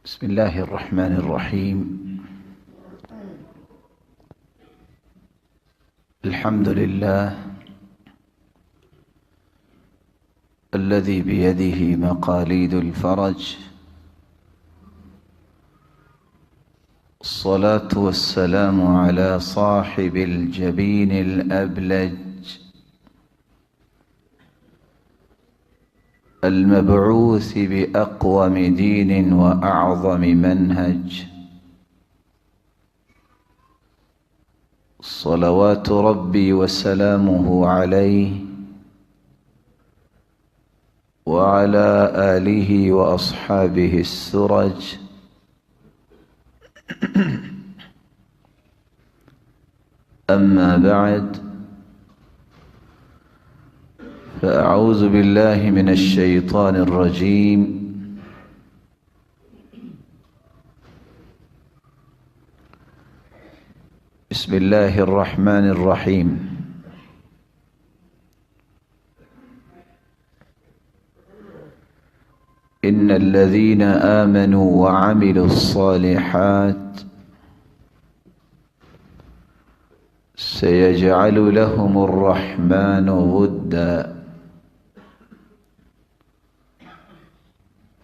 بسم الله الرحمن الرحيم. الحمد لله الذي بيده مقاليد الفرج، الصلاة والسلام على صاحب الجبين الأبلج المبعوث بأقوم دين وأعظم منهج، صلوات ربي وسلامه عليه وعلى آله وأصحابه السرج. أما بعد، فأعوذ بالله من الشيطان الرجيم. بسم الله الرحمن الرحيم. إن الذين آمنوا وعملوا الصالحات سيجعل لهم الرحمن ودا،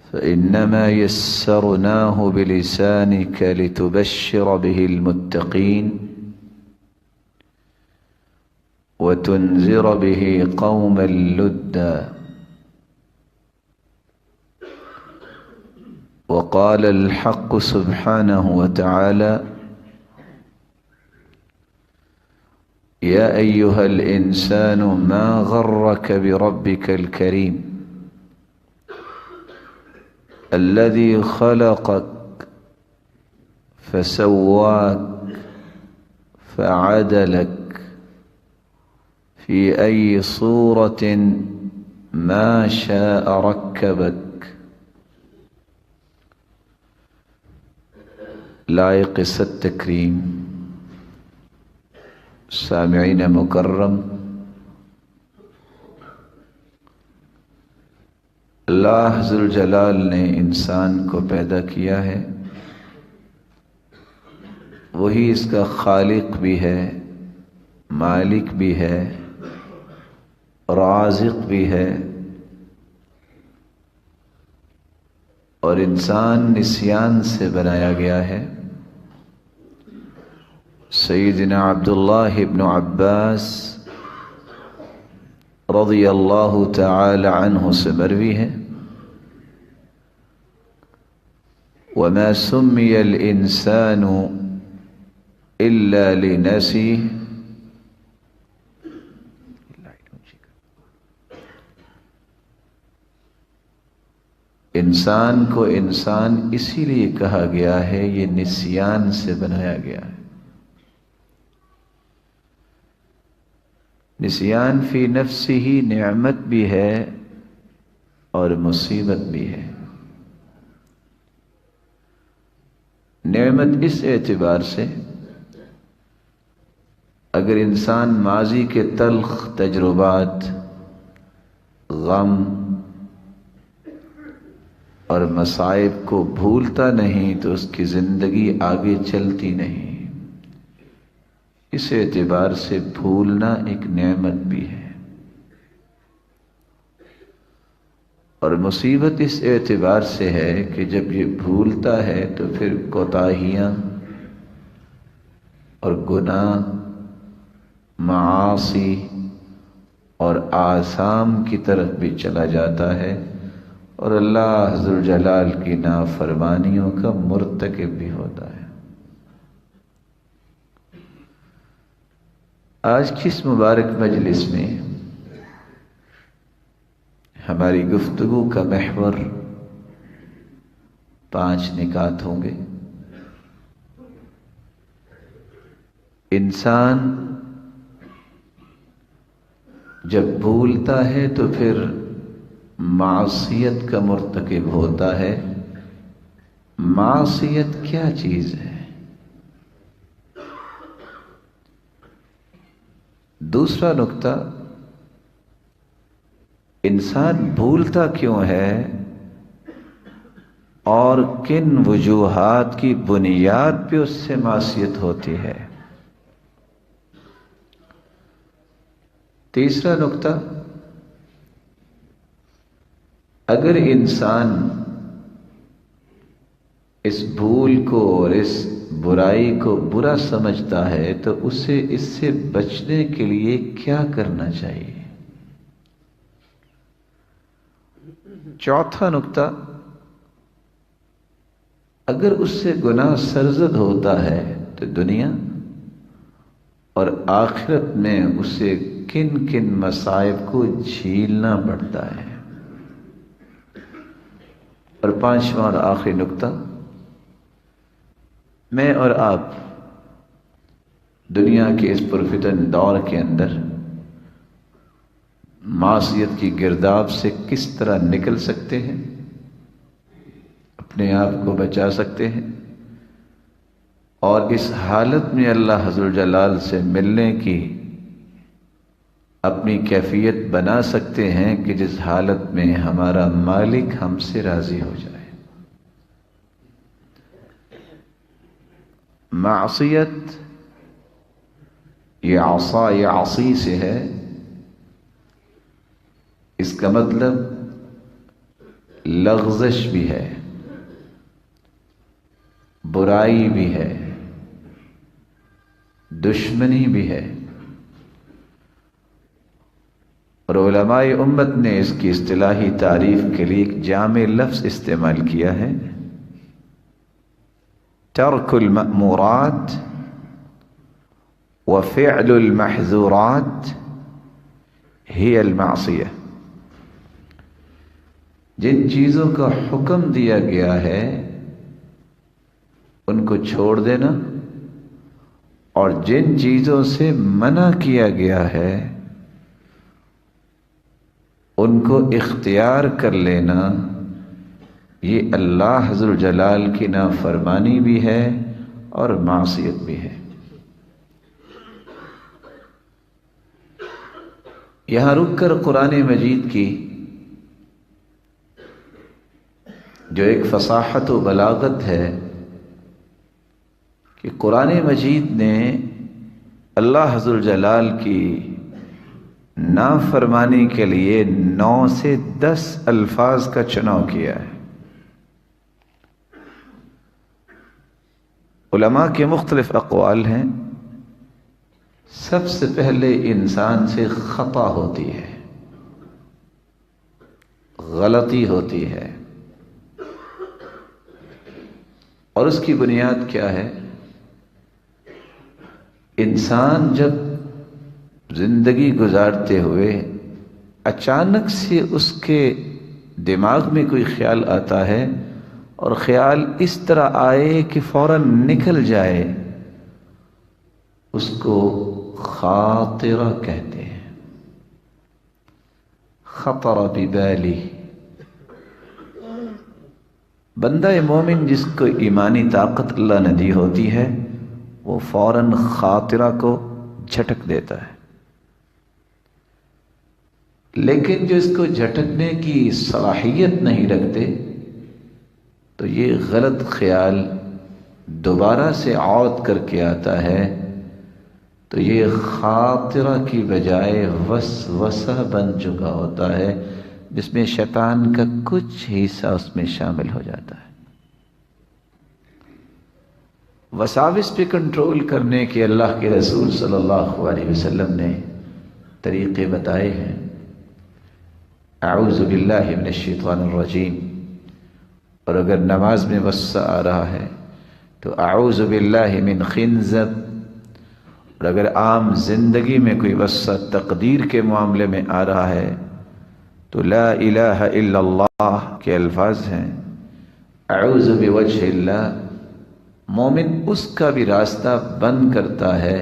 فإنما يسرناه بلسانك لتبشر به المتقين وتنذر به قوما لدا. وقال الحق سبحانه وتعالى: يا أيها الإنسان ما غرك بربك الكريم الذي خلقك فسواك فعدلك في أي صورة ما شاء ركبك. لائق ست تکریم سامعین مکرم، اللہ ذوالجلال نے انسان کو پیدا کیا ہے، وہی اس کا خالق بھی ہے، مالک بھی ہے، رازق بھی ہے، اور انسان نسیان سے بنایا گیا ہے۔ سیدنا عبداللہ ابن عباس رضی اللہ تعالی عنہ سے مروی ہے: وما سمي الإنسان إلا لنسيه انسان کو انسان اسی لیے کہا گیا ہے، یہ نسیان سے بنایا گیا ہے۔ نسیان فی نفسہ نعمت بھی ہے اور مصیبت بھی ہے۔ نعمت اس اعتبار سے، اگر انسان ماضی کے تلخ تجربات، غم اور مصائب کو بھولتا نہیں تو اس کی زندگی آگے چلتی نہیں۔ اس اعتبار سے بھولنا ایک نعمت بھی ہے، اور مصیبت اس اعتبار سے ہے کہ جب یہ بھولتا ہے تو پھر کوتاہیاں اور گناہ، معاصی اور آثام کی طرف بھی چلا جاتا ہے، اور اللہ ذوالجلال کی نافرمانیوں کا مرتکب بھی ہوتا ہے۔ آج کی اس مبارک مجلس میں ہماری گفتگو کا محور 5 نکات ہوں گے۔ انسان جب بھولتا ہے تو پھر معصیت کا مرتکب ہوتا ہے۔ معصیت کیا چیز ہے؟ دوسرا نکتہ، انسان بھولتا کیوں ہے؟ اور کن وجوہات کی بنیاد پہ اس سے معصیت ہوتی ہے۔ تیسرا نقطہ، اگر انسان اس بھول کو اور اس برائی کو برا سمجھتا ہے تو اسے اس سے بچنے کے لیے کیا کرنا چاہیے؟ چوتھا نقطہ، اگر اس سے گناہ سرزد ہوتا ہے تو دنیا اور آخرت میں اسے کن کن مصائب کو جھیلنا پڑتا ہے۔ اور پانچواں اور آخری نقطہ، میں اور آپ دنیا کے اس پرفتن دور کے اندر معصیت کی گرداب سے کس طرح نکل سکتے ہیں، اپنے آپ کو بچا سکتے ہیں، اور اس حالت میں اللہ حضر جلال سے ملنے کی اپنی کیفیت بنا سکتے ہیں کہ جس حالت میں ہمارا مالک ہم سے راضی ہو جائے۔ معصیت یہ عصا عصی سے ہے، اس کا مطلب لغزش بھی ہے، برائی بھی ہے، دشمنی بھی ہے، اور علماء امت نے اس کی اصطلاحی تعریف کے لیے ایک جامع لفظ استعمال کیا ہے، ترک المأمورات وفعل المحظورات ہی المعصیہ۔ جن چیزوں کا حکم دیا گیا ہے ان کو چھوڑ دینا، اور جن چیزوں سے منع کیا گیا ہے ان کو اختیار کر لینا، یہ اللہ حضر جلال کی نافرمانی بھی ہے اور معصیت بھی ہے۔ یہاں رک کر قرآن مجید کی جو ایک فصاحت و بلاغت ہے کہ قرآن مجید نے اللہ حضر جلال کی نافرمانی کے لیے 9 سے 10 الفاظ کا چناؤ کیا ہے۔ علماء کے مختلف اقوال ہیں۔ سب سے پہلے انسان سے خطا ہوتی ہے، غلطی ہوتی ہے، اور اس کی بنیاد کیا ہے؟ انسان جب زندگی گزارتے ہوئے اچانک سے اس کے دماغ میں کوئی خیال آتا ہے، اور خیال اس طرح آئے کہ فوراً نکل جائے، اس کو خاطرہ کہتے ہیں۔ خطر ببالی، بندہ مومن جس کو ایمانی طاقت اللہ نے دی ہوتی ہے وہ فوراً خاطرہ کو جھٹک دیتا ہے، لیکن جو اس کو جھٹکنے کی صلاحیت نہیں رکھتے تو یہ غلط خیال دوبارہ سے عود کر کے آتا ہے، تو یہ خاطرہ کی بجائے وسوسہ بن چکا ہوتا ہے، جس میں شیطان کا کچھ حصہ اس میں شامل ہو جاتا ہے۔ وساوس پہ کنٹرول کرنے کے اللہ کے رسول صلی اللہ علیہ وسلم نے طریقے بتائے ہیں۔ اعوذ باللہ من الشیطان الرجیم، اور اگر نماز میں وسوسہ آ رہا ہے تو اعوذ باللہ من خنزب، اور اگر عام زندگی میں کوئی وسوسہ تقدیر کے معاملے میں آ رہا ہے تو لا الہ الا اللہ کے الفاظ ہیں۔ اعوذ بوجہ اللہ، مومن اس کا بھی راستہ بند کرتا ہے،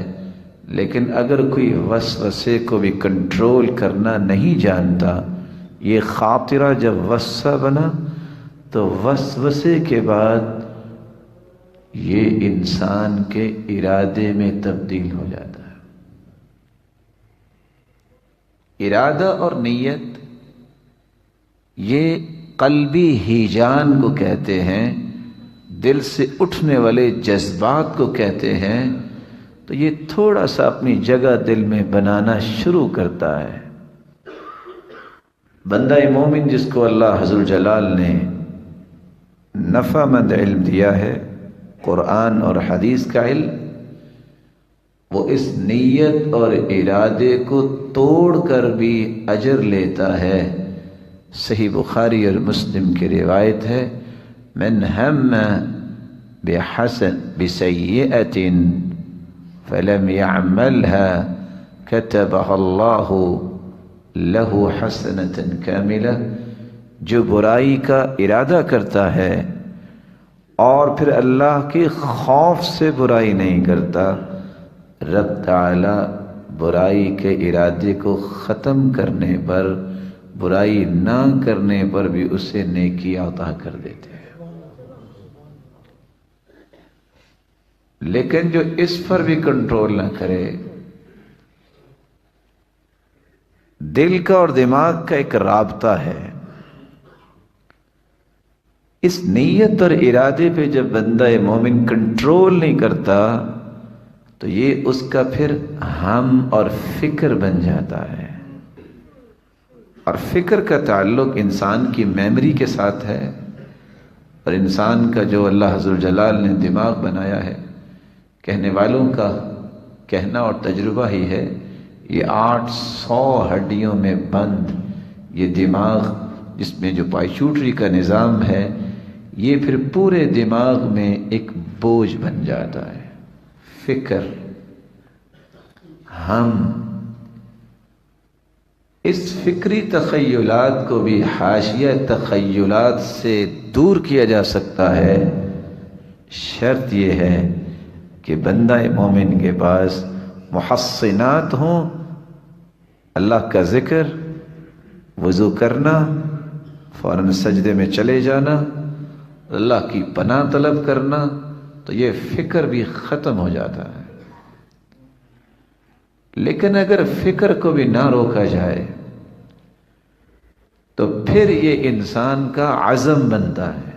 لیکن اگر کوئی وسوسے کو بھی کنٹرول کرنا نہیں جانتا، یہ خاطرہ جب وسوسہ بنا تو وسوسے کے بعد یہ انسان کے ارادے میں تبدیل ہو جاتا ہے۔ ارادہ اور نیت یہ قلبی ہیجان کو کہتے ہیں، دل سے اٹھنے والے جذبات کو کہتے ہیں، تو یہ تھوڑا سا اپنی جگہ دل میں بنانا شروع کرتا ہے۔ بندہ مومن جس کو اللہ حضر جلال نے نفع مند علم دیا ہے، قرآن اور حدیث کا علم، وہ اس نیت اور ارادے کو توڑ کر بھی اجر لیتا ہے۔ صحیح بخاری اور مسلم کی روایت ہے، من ہم بسیئۃ فلم يعملها كتبها اللہ لہ حسنۃ کاملہ، جو برائی کا ارادہ کرتا ہے اور پھر اللہ کے خوف سے برائی نہیں کرتا، رب تعالی برائی کے ارادے کو ختم کرنے پر، برائی نہ کرنے پر بھی اسے نیکی عطا کر دیتے ہیں۔ لیکن جو اس پر بھی کنٹرول نہ کرے، دل کا اور دماغ کا ایک رابطہ ہے، اس نیت اور ارادے پہ جب بندہ مومن کنٹرول نہیں کرتا تو یہ اس کا پھر ہم اور فکر بن جاتا ہے، اور فکر کا تعلق انسان کی میموری کے ساتھ ہے، اور انسان کا جو اللہ حضر جلال نے دماغ بنایا ہے، کہنے والوں کا کہنا اور تجربہ ہی ہے، یہ 800 ہڈیوں میں بند یہ دماغ، جس میں جو پائچوٹری کا نظام ہے، یہ پھر پورے دماغ میں ایک بوجھ بن جاتا ہے۔ فکر، ہم، اس فکری تخیلات کو بھی حاشیہ تخیلات سے دور کیا جا سکتا ہے، شرط یہ ہے کہ بندہ مومن کے پاس محصنات ہوں، اللہ کا ذکر، وضو کرنا، فوراً سجدے میں چلے جانا، اللہ کی پناہ طلب کرنا، تو یہ فکر بھی ختم ہو جاتا ہے۔ لیکن اگر فکر کو بھی نہ روکا جائے تو پھر یہ انسان کا عزم بنتا ہے،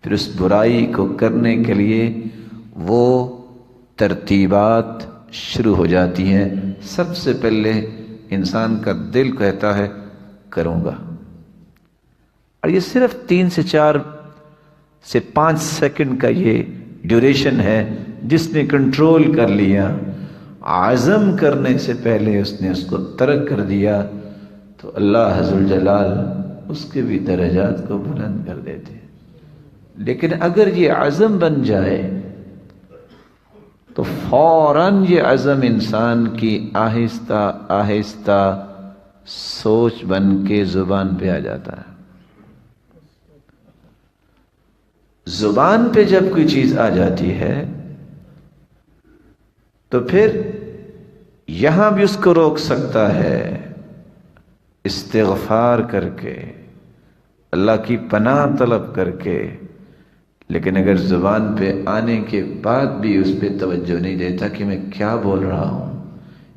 پھر اس برائی کو کرنے کے لیے وہ ترتیبات شروع ہو جاتی ہیں۔ سب سے پہلے انسان کا دل کہتا ہے کروں گا، اور یہ صرف 3 سے 4 سے 5 سیکنڈ کا یہ ڈیوریشن ہے، جس نے کنٹرول کر لیا، عزم کرنے سے پہلے اس نے اس کو ترک کر دیا، تو اللہ حضر جلال اس کے بھی درجات کو بلند کر دیتے ہیں۔ لیکن اگر یہ عزم بن جائے تو فوراً یہ عزم انسان کی آہستہ آہستہ سوچ بن کے زبان پہ آ جاتا ہے۔ زبان پہ جب کوئی چیز آ جاتی ہے تو پھر یہاں بھی اس کو روک سکتا ہے، استغفار کر کے، اللہ کی پناہ طلب کر کے۔ لیکن اگر زبان پہ آنے کے بعد بھی اس پہ توجہ نہیں دیتا کہ میں کیا بول رہا ہوں،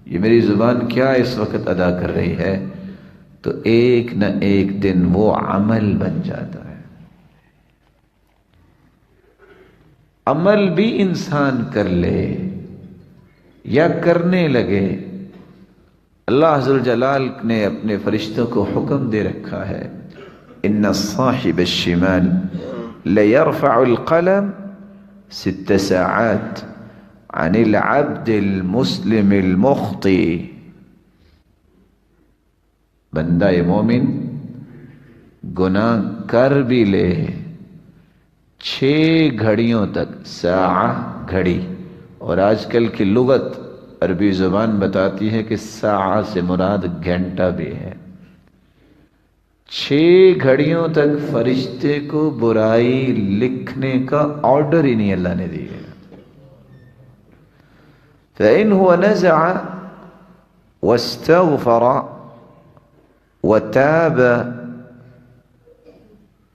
یہ میری زبان کیا اس وقت ادا کر رہی ہے، تو ایک نہ ایک دن وہ عمل بن جاتا ہے۔ عمل بھی انسان کر لے یا کرنے لگے، اللہ حضر جلال نے اپنے فرشتوں کو حکم دے رکھا ہے، ان صاحب الشمال ليرفع القلم 6 ساعات عن العبد المسلم المخطئ۔ بندہ مومن گناہ کر بھی لے 6 گھڑیوں تک، ساعہ گھڑی، اور آج کل کی لغت عربی زبان بتاتی ہے کہ ساعہ سے مراد گھنٹہ بھی ہے، 6 گھڑیوں تک فرشتے کو برائی لکھنے کا آرڈر ہی نہیں اللہ نے دی ہے۔ فَإِنْ هُوَ نَزَعَ وَاسْتَغْفَرَ وَتَابَ،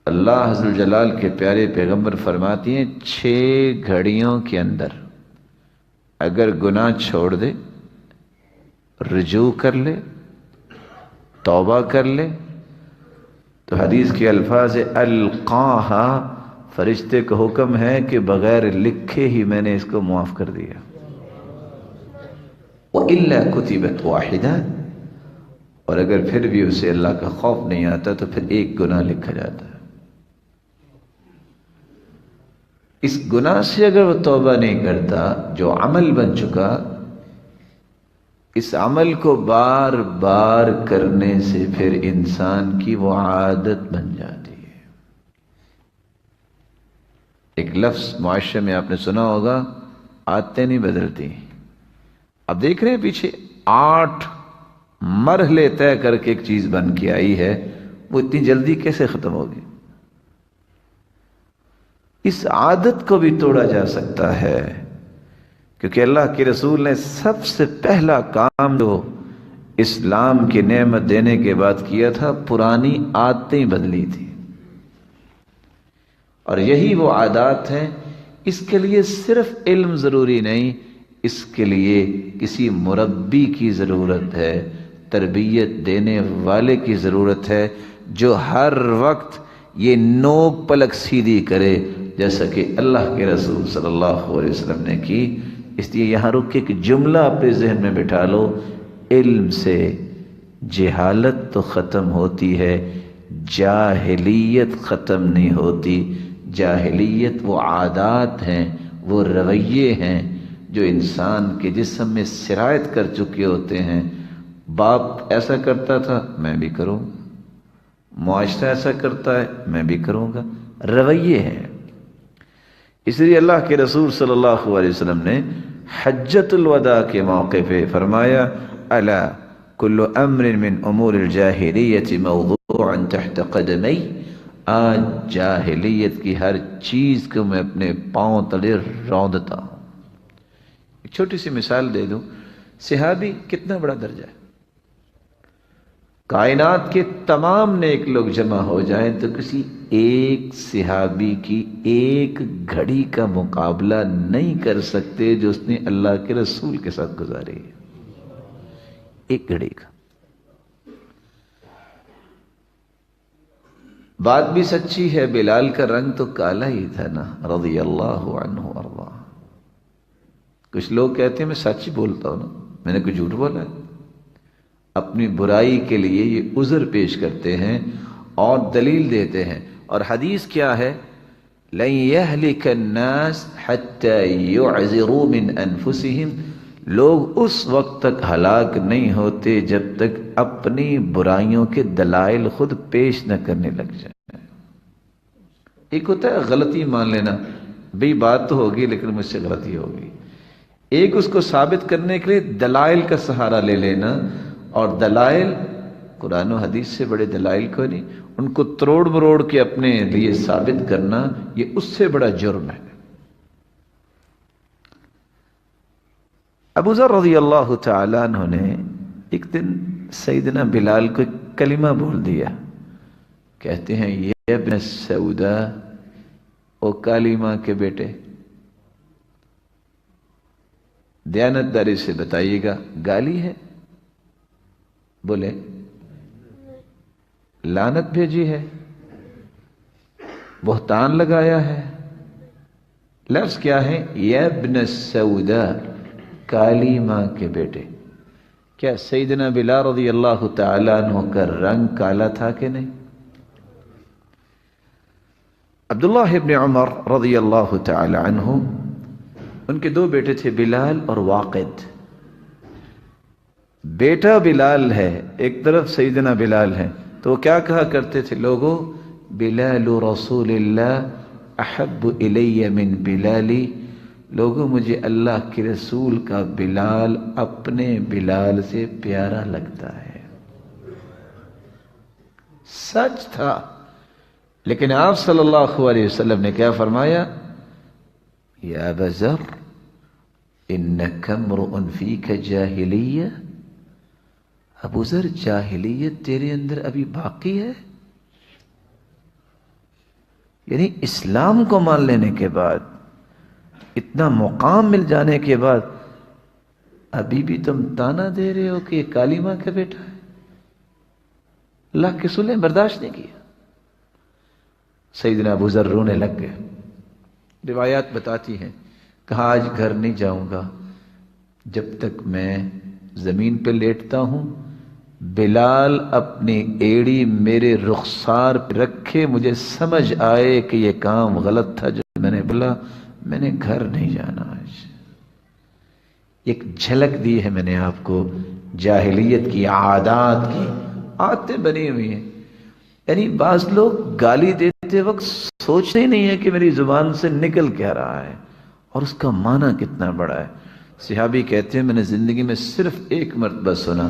اللہ حضر جلال کے پیارے پیغمبر فرماتی ہیں 6 گھڑیوں کے اندر اگر گناہ چھوڑ دے، رجوع کر لے، توبہ کر لے، تو تو حدیث کے الفاظ القاہا، فرشتے کا حکم ہے کہ بغیر لکھے ہی میں نے اس کو معاف کر دیا. وَإِلَّا كُتِبَتْ وَاحِدًا، اور اگر پھر بھی اسے اللہ کا خوف نہیں آتا تو پھر ایک گناہ لکھا جاتا ہے. اس گناہ سے اگر وہ توبہ نہیں کرتا، جو عمل بن چکا، اس عمل کو بار بار کرنے سے پھر انسان کی وہ عادت بن جاتی ہے. ایک لفظ معاشرے میں آپ نے سنا ہوگا، عادتیں نہیں بدلتی. اب دیکھ رہے ہیں پیچھے 8 مرحلے طے کر کے ایک چیز بن کے آئی ہے، وہ اتنی جلدی کیسے ختم ہوگی؟ اس عادت کو بھی توڑا جا سکتا ہے، کیونکہ اللہ کے رسول نے سب سے پہلا کام جو اسلام کی نعمت دینے کے بعد کیا تھا، پرانی عادتیں بدلی تھی. اور یہی وہ عادات ہیں. اس کے لیے صرف علم ضروری نہیں، اس کے لیے کسی مربی کی ضرورت ہے، تربیت دینے والے کی ضرورت ہے، جو ہر وقت یہ نوک پلک سیدھی کرے جیسا کہ اللہ کے رسول صلی اللہ علیہ وسلم نے کی. اس لیے یہاں رک کے ایک جملہ اپنے ذہن میں بٹھا لو، علم سے جہالت تو ختم ہوتی ہے، جاہلیت ختم نہیں ہوتی. جاہلیت وہ عادات ہیں، وہ رویے ہیں جو انسان کے جسم میں سرایت کر چکے ہوتے ہیں. باپ ایسا کرتا تھا، میں بھی کروں گا. معاشرہ ایسا کرتا ہے، میں بھی کروں گا. رویے ہیں. اس لیے اللہ کے رسول صلی اللہ علیہ وسلم نے حجۃ الوداع کے موقع پہ فرمایا، الا کل امر من امور الجاہلیت موضوع تحت قدمی، آج جاہلیت کی ہر چیز کو میں اپنے پاؤں تلے روندا ہوں. ایک چھوٹی سی مثال دے دوں، صحابی کتنا بڑا درجہ ہے. کائنات کے تمام نیک لوگ جمع ہو جائیں تو کسی ایک صحابی کی ایک گھڑی کا مقابلہ نہیں کر سکتے جو اس نے اللہ کے رسول کے ساتھ گزاری ہے. ایک گھڑی کا. بات بھی سچی ہے، بلال کا رنگ تو کالا ہی تھا نا، رضی اللہ عنہ وارضاہ. کچھ لوگ کہتے ہیں میں سچ ہی بولتا ہوں نا، میں نے کوئی جھوٹ بولا ہے. اپنی برائی کے لیے یہ عذر پیش کرتے ہیں اور دلیل دیتے ہیں. اور حدیث کیا ہے؟ لن يهلك الناس حتى يعذروا من انفسهم، لوگ اس وقت تک ہلاک نہیں ہوتے جب تک اپنی برائیوں کے دلائل خود پیش نہ کرنے لگ جائیں. ایک ہوتا ہے غلطی مان لینا، بھئی بات تو ہوگی لیکن مجھ سے غلطی ہوگی. ایک اس کو ثابت کرنے کے لیے دلائل کا سہارا لے لینا، اور دلائل قرآن و حدیث سے بڑے دلائل کو نہیں، ان کو تروڑ مروڑ کے اپنے لیے ثابت کرنا، یہ اس سے بڑا جرم ہے. ابو ذر رضی اللہ تعالیٰ عنہ نے ایک دن سیدنا بلال کو ایک کلمہ بول دیا. کہتے ہیں یہ ابن سودا، او کالی ماں کے بیٹے. دیانتداری سے بتائیے گا گالی ہے؟ بولے لعنت بھیجی ہے، بہتان لگایا ہے. لفظ کیا ہے؟ یا ابن السودا، کالی ماں کے بیٹے. کیا سیدنا بلال رضی اللہ تعالیٰ عنہ کا رنگ کالا تھا کہ نہیں؟ عبداللہ ابن عمر رضی اللہ تعالی عنہ، ان کے 2 بیٹے تھے، بلال اور واقد. بیٹا بلال ہے، ایک طرف سیدنا بلال ہے، تو وہ کیا کہا کرتے تھے لوگوں؟ بلال رسول اللہ احب الی من بلالی. لوگوں مجھے اللہ کے رسول کا بلال اپنے بلال سے پیارا لگتا ہے. سچ تھا، لیکن آپ صلی اللہ علیہ وسلم نے کیا فرمایا؟ یا ابا ذر انک امرؤ فیک جاہلیہ. ابو ذر، جاہلیت تیرے اندر ابھی باقی ہے. یعنی اسلام کو مان لینے کے بعد، اتنا مقام مل جانے کے بعد، ابھی بھی تم تانا دے رہے ہو کہ یہ کالی ماں کا بیٹا ہے. اللہ کے رسول نے برداشت نہیں کیا. سیدنا ابو ذر رونے لگ گئے۔ روایات بتاتی ہیں، کہا آج گھر نہیں جاؤں گا جب تک میں زمین پہ لیٹتا ہوں بلال اپنی ایڑی میرے رخسار پہ رکھے، مجھے سمجھ آئے کہ یہ کام غلط تھا جو میں نے بولا، میں نے گھر نہیں جانا آج۔ ایک جھلک دی ہے میں نے آپ کو جاہلیت کی عادات کی، عادتیں بنی ہوئی ہیں۔ یعنی بعض لوگ گالی دیتے وقت سوچتے ہی نہیں ہے کہ میری زبان سے نکل کیا رہا ہے اور اس کا معنی کتنا بڑا ہے۔ صحابی کہتے ہیں میں نے زندگی میں صرف ایک مرتبہ سنا،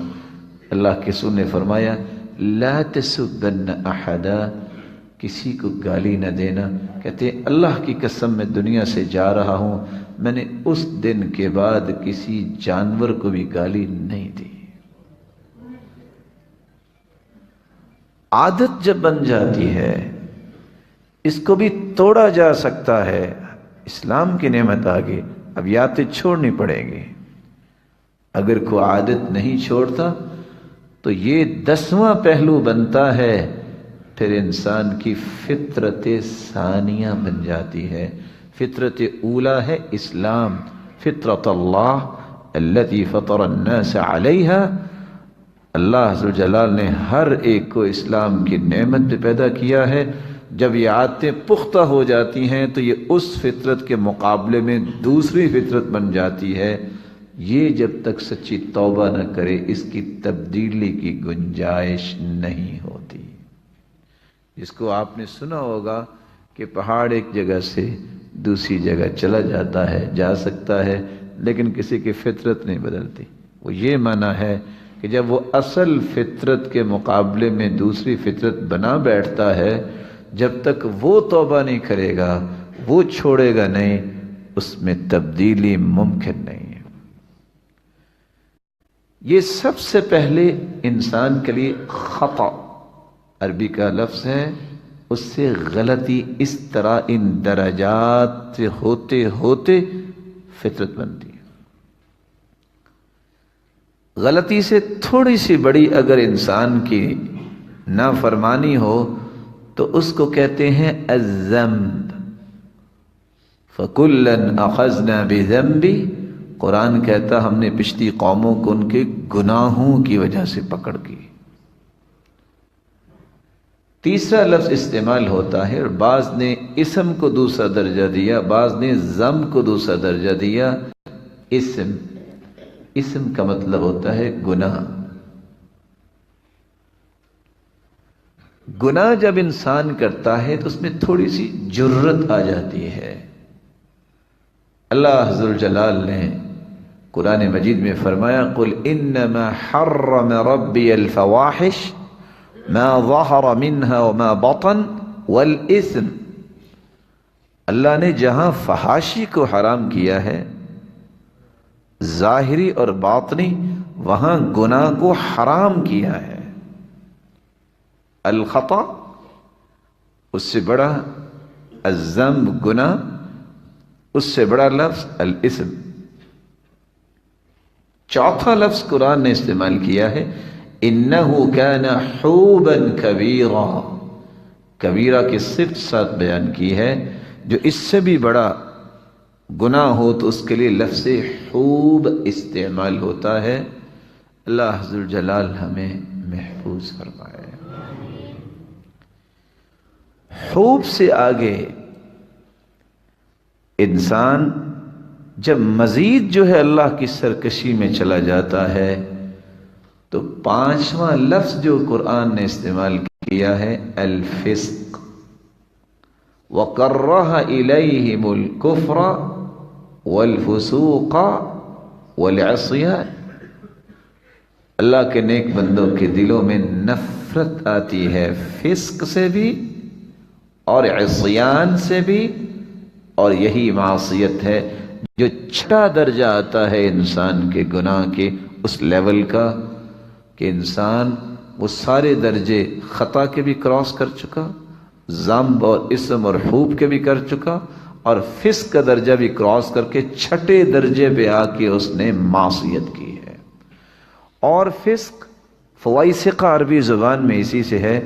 اللہ کے رسول نے فرمایا لا تسبن احدا، کسی کو گالی نہ دینا۔ کہتے ہیں اللہ کی قسم میں دنیا سے جا رہا ہوں، میں نے اس دن کے بعد کسی جانور کو بھی گالی نہیں دی۔ عادت جب بن جاتی ہے اس کو بھی توڑا جا سکتا ہے۔ اسلام کی نعمت آگے اب یادیں چھوڑنی پڑے گی۔ اگر کوئی عادت نہیں چھوڑتا تو یہ 10واں پہلو بنتا ہے، پھر انسان کی فطرت ثانیہ بن جاتی ہے۔ فطرت اولا ہے اسلام، فطرت اللہ التي فطر الناس علیہا، اللہ عز و جلال نے ہر ایک کو اسلام کی نعمت پہ پیدا کیا ہے۔ جب یہ عادتیں پختہ ہو جاتی ہیں تو یہ اس فطرت کے مقابلے میں دوسری فطرت بن جاتی ہے۔ یہ جب تک سچی توبہ نہ کرے اس کی تبدیلی کی گنجائش نہیں ہوتی۔ جس کو آپ نے سنا ہوگا کہ پہاڑ ایک جگہ سے دوسری جگہ چلا جاتا ہے، جا سکتا ہے، لیکن کسی کی فطرت نہیں بدلتی۔ وہ یہ معنی ہے کہ جب وہ اصل فطرت کے مقابلے میں دوسری فطرت بنا بیٹھتا ہے، جب تک وہ توبہ نہیں کرے گا، وہ چھوڑے گا نہیں، اس میں تبدیلی ممکن نہیں ہے۔ یہ سب سے پہلے انسان کے لیے خطا عربی کا لفظ ہے، اس سے غلطی اس طرح ان درجات ہوتے ہوتے فطرت بنتی ہے۔ غلطی سے تھوڑی سی بڑی اگر انسان کی نافرمانی ہو تو اس کو کہتے ہیں الذنب، فَكُلًّا أَخَذْنَا بِذَنبِ، قرآن کہتا ہم نے پچھلی قوموں کو ان کے گناہوں کی وجہ سے پکڑ کی۔ تیسرا لفظ استعمال ہوتا ہے، اور بعض نے اسم کو دوسرا درجہ دیا، بعض نے ذنب کو دوسرا درجہ دیا۔ اسم کا مطلب ہوتا ہے گناہ۔ گناہ جب انسان کرتا ہے تو اس میں تھوڑی سی جرت آ جاتی ہے۔ اللہ ذو الجلال نے قرآن مجید میں فرمایا قل انما حرم ربی الفواحش ما ظہر منها وما بطن والاسم، اللہ نے جہاں فحاشی کو حرام کیا ہے، ظاہری اور باطنی، وہاں گناہ کو حرام کیا ہے۔ الخطا اس سے بڑا، الذنب گناہ اس سے بڑا لفظ الاسم۔ چوتھا لفظ قرآن نے استعمال کیا ہے انہو کان حوبا کبیرا، کبیرہ کی صفت ساتھ بیان کی ہے، جو اس سے بھی بڑا گناہ ہو تو اس کے لیے لفظ حوب استعمال ہوتا ہے۔ اللہ ذو الجلال ہمیں محفوظ فرمائے۔ حوب سے آگے انسان جب مزید جو ہے اللہ کی سرکشی میں چلا جاتا ہے تو پانچواں لفظ جو قرآن نے استعمال کیا ہے الفسق، وَقَرَّهَ إِلَيْهِمُ الْكُفْرَ وَالْفُسُوقَ وَالْعِصْيَانَ، اللہ کے نیک بندوں کے دلوں میں نفرت آتی ہے فسق سے بھی اور عصیان سے بھی، اور یہی معصیت ہے جو چھٹا درجہ آتا ہے انسان کے گناہ کے اس لیول کا کہ انسان وہ سارے درجے خطا کے بھی کراس کر چکا، ذنب اور اسم اور حوب کے بھی کر چکا، اور فسق کا درجہ بھی کراس کر کے چھٹے درجے پہ آ کے اس نے معصیت کی ہے۔ اور فسق فوائسقہ عربی زبان میں اسی سے ہے۔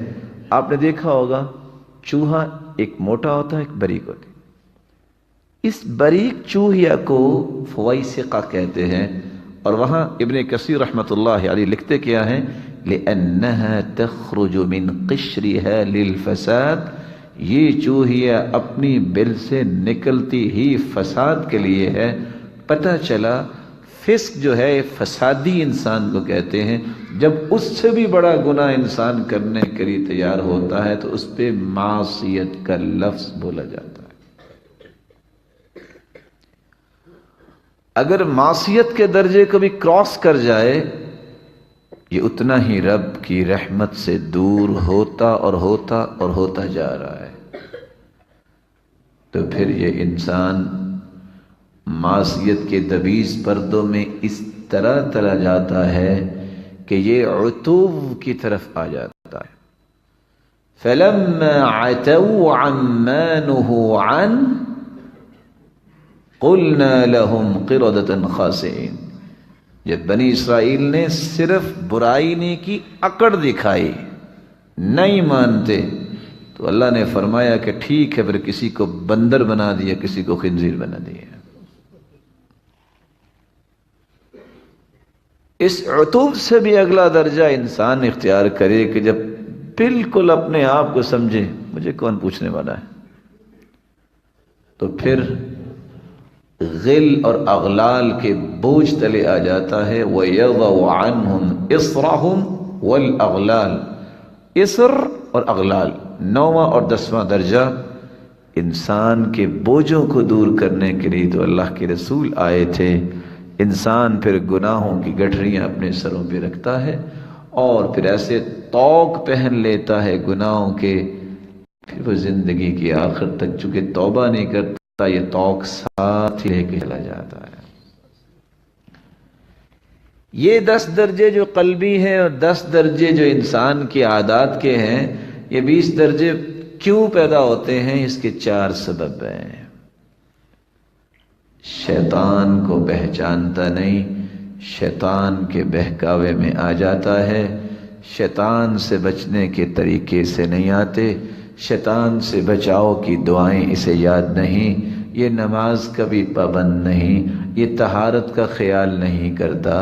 آپ نے دیکھا ہوگا چوہا ایک موٹا ہوتا ہے، ایک باریک ہوتا ہے. اس باریک چوہیا کو فویسقہ کہتے ہیں، اور وہاں ابن کثیر رحمۃ اللہ علیہ لکھتے کیا ہیں، لِأَنَّهَا تَخْرُجُ مِنْ قِشْرِهَا لِلْفَسَادِ، یہ چوہیا اپنی بل سے نکلتی ہی فساد کے لیے ہے. پتہ چلا فسق جو ہے فسادی انسان کو کہتے ہیں. جب اس سے بھی بڑا گناہ انسان کرنے کے لیے تیار ہوتا ہے تو اس پہ معصیت کا لفظ بولا جاتا ہے. اگر معصیت کے درجے کو بھی کراس کر جائے، یہ اتنا ہی رب کی رحمت سے دور ہوتا اور ہوتا اور ہوتا جا رہا ہے. تو پھر یہ انسان معصیت کے دبیز پردوں میں اس طرح چلا جاتا ہے کہ یہ عتو کی طرف آ جاتا ہے. فَلَمَّا عَتَوْا عَمَّا نُهُوا عَنْهُ قُلْنَا لَهُمْ قِرَدَةً خَاسِئِينَ. جب بنی اسرائیل نے صرف برائی نہیں کی، اکڑ دکھائی، نہیں مانتے، تو اللہ نے فرمایا کہ ٹھیک ہے، پھر کسی کو بندر بنا دیا، کسی کو خنزیر بنا دیا. اس عتوب سے بھی اگلا درجہ انسان اختیار کرے کہ جب بالکل اپنے آپ کو سمجھے مجھے کون پوچھنے والا ہے، تو پھر غل اور اغلال کے بوجھ تلے آ جاتا ہے. وَيَضَعُ عَنْهُمْ إِصْرَهُمْ وَالْأَغْلَالِ. اصر اور اغلال، 9واں اور 10واں درجہ انسان کے بوجھوں کو دور کرنے کے لیے تو اللہ کے رسول آئے تھے. انسان پھر گناہوں کی گٹھریاں اپنے سروں پہ رکھتا ہے اور پھر ایسے طوق پہن لیتا ہے گناہوں کے، پھر وہ زندگی کی آخر تک چونکہ توبہ نہیں کرتا، یہ طوق ساتھ ہی لے کے چلا جاتا ہے. یہ 10 درجے جو قلبی ہیں اور 10 درجے جو انسان کی عادات کے ہیں، یہ 20 درجے کیوں پیدا ہوتے ہیں؟ اس کے 4 سبب ہیں. شیطان کو پہچانتا نہیں، شیطان کے بہکاوے میں آ جاتا ہے، شیطان سے بچنے کے طریقے سے نہیں آتے، شیطان سے بچاؤ کی دعائیں اسے یاد نہیں، یہ نماز کا بھی پابند نہیں، یہ طہارت کا خیال نہیں کرتا.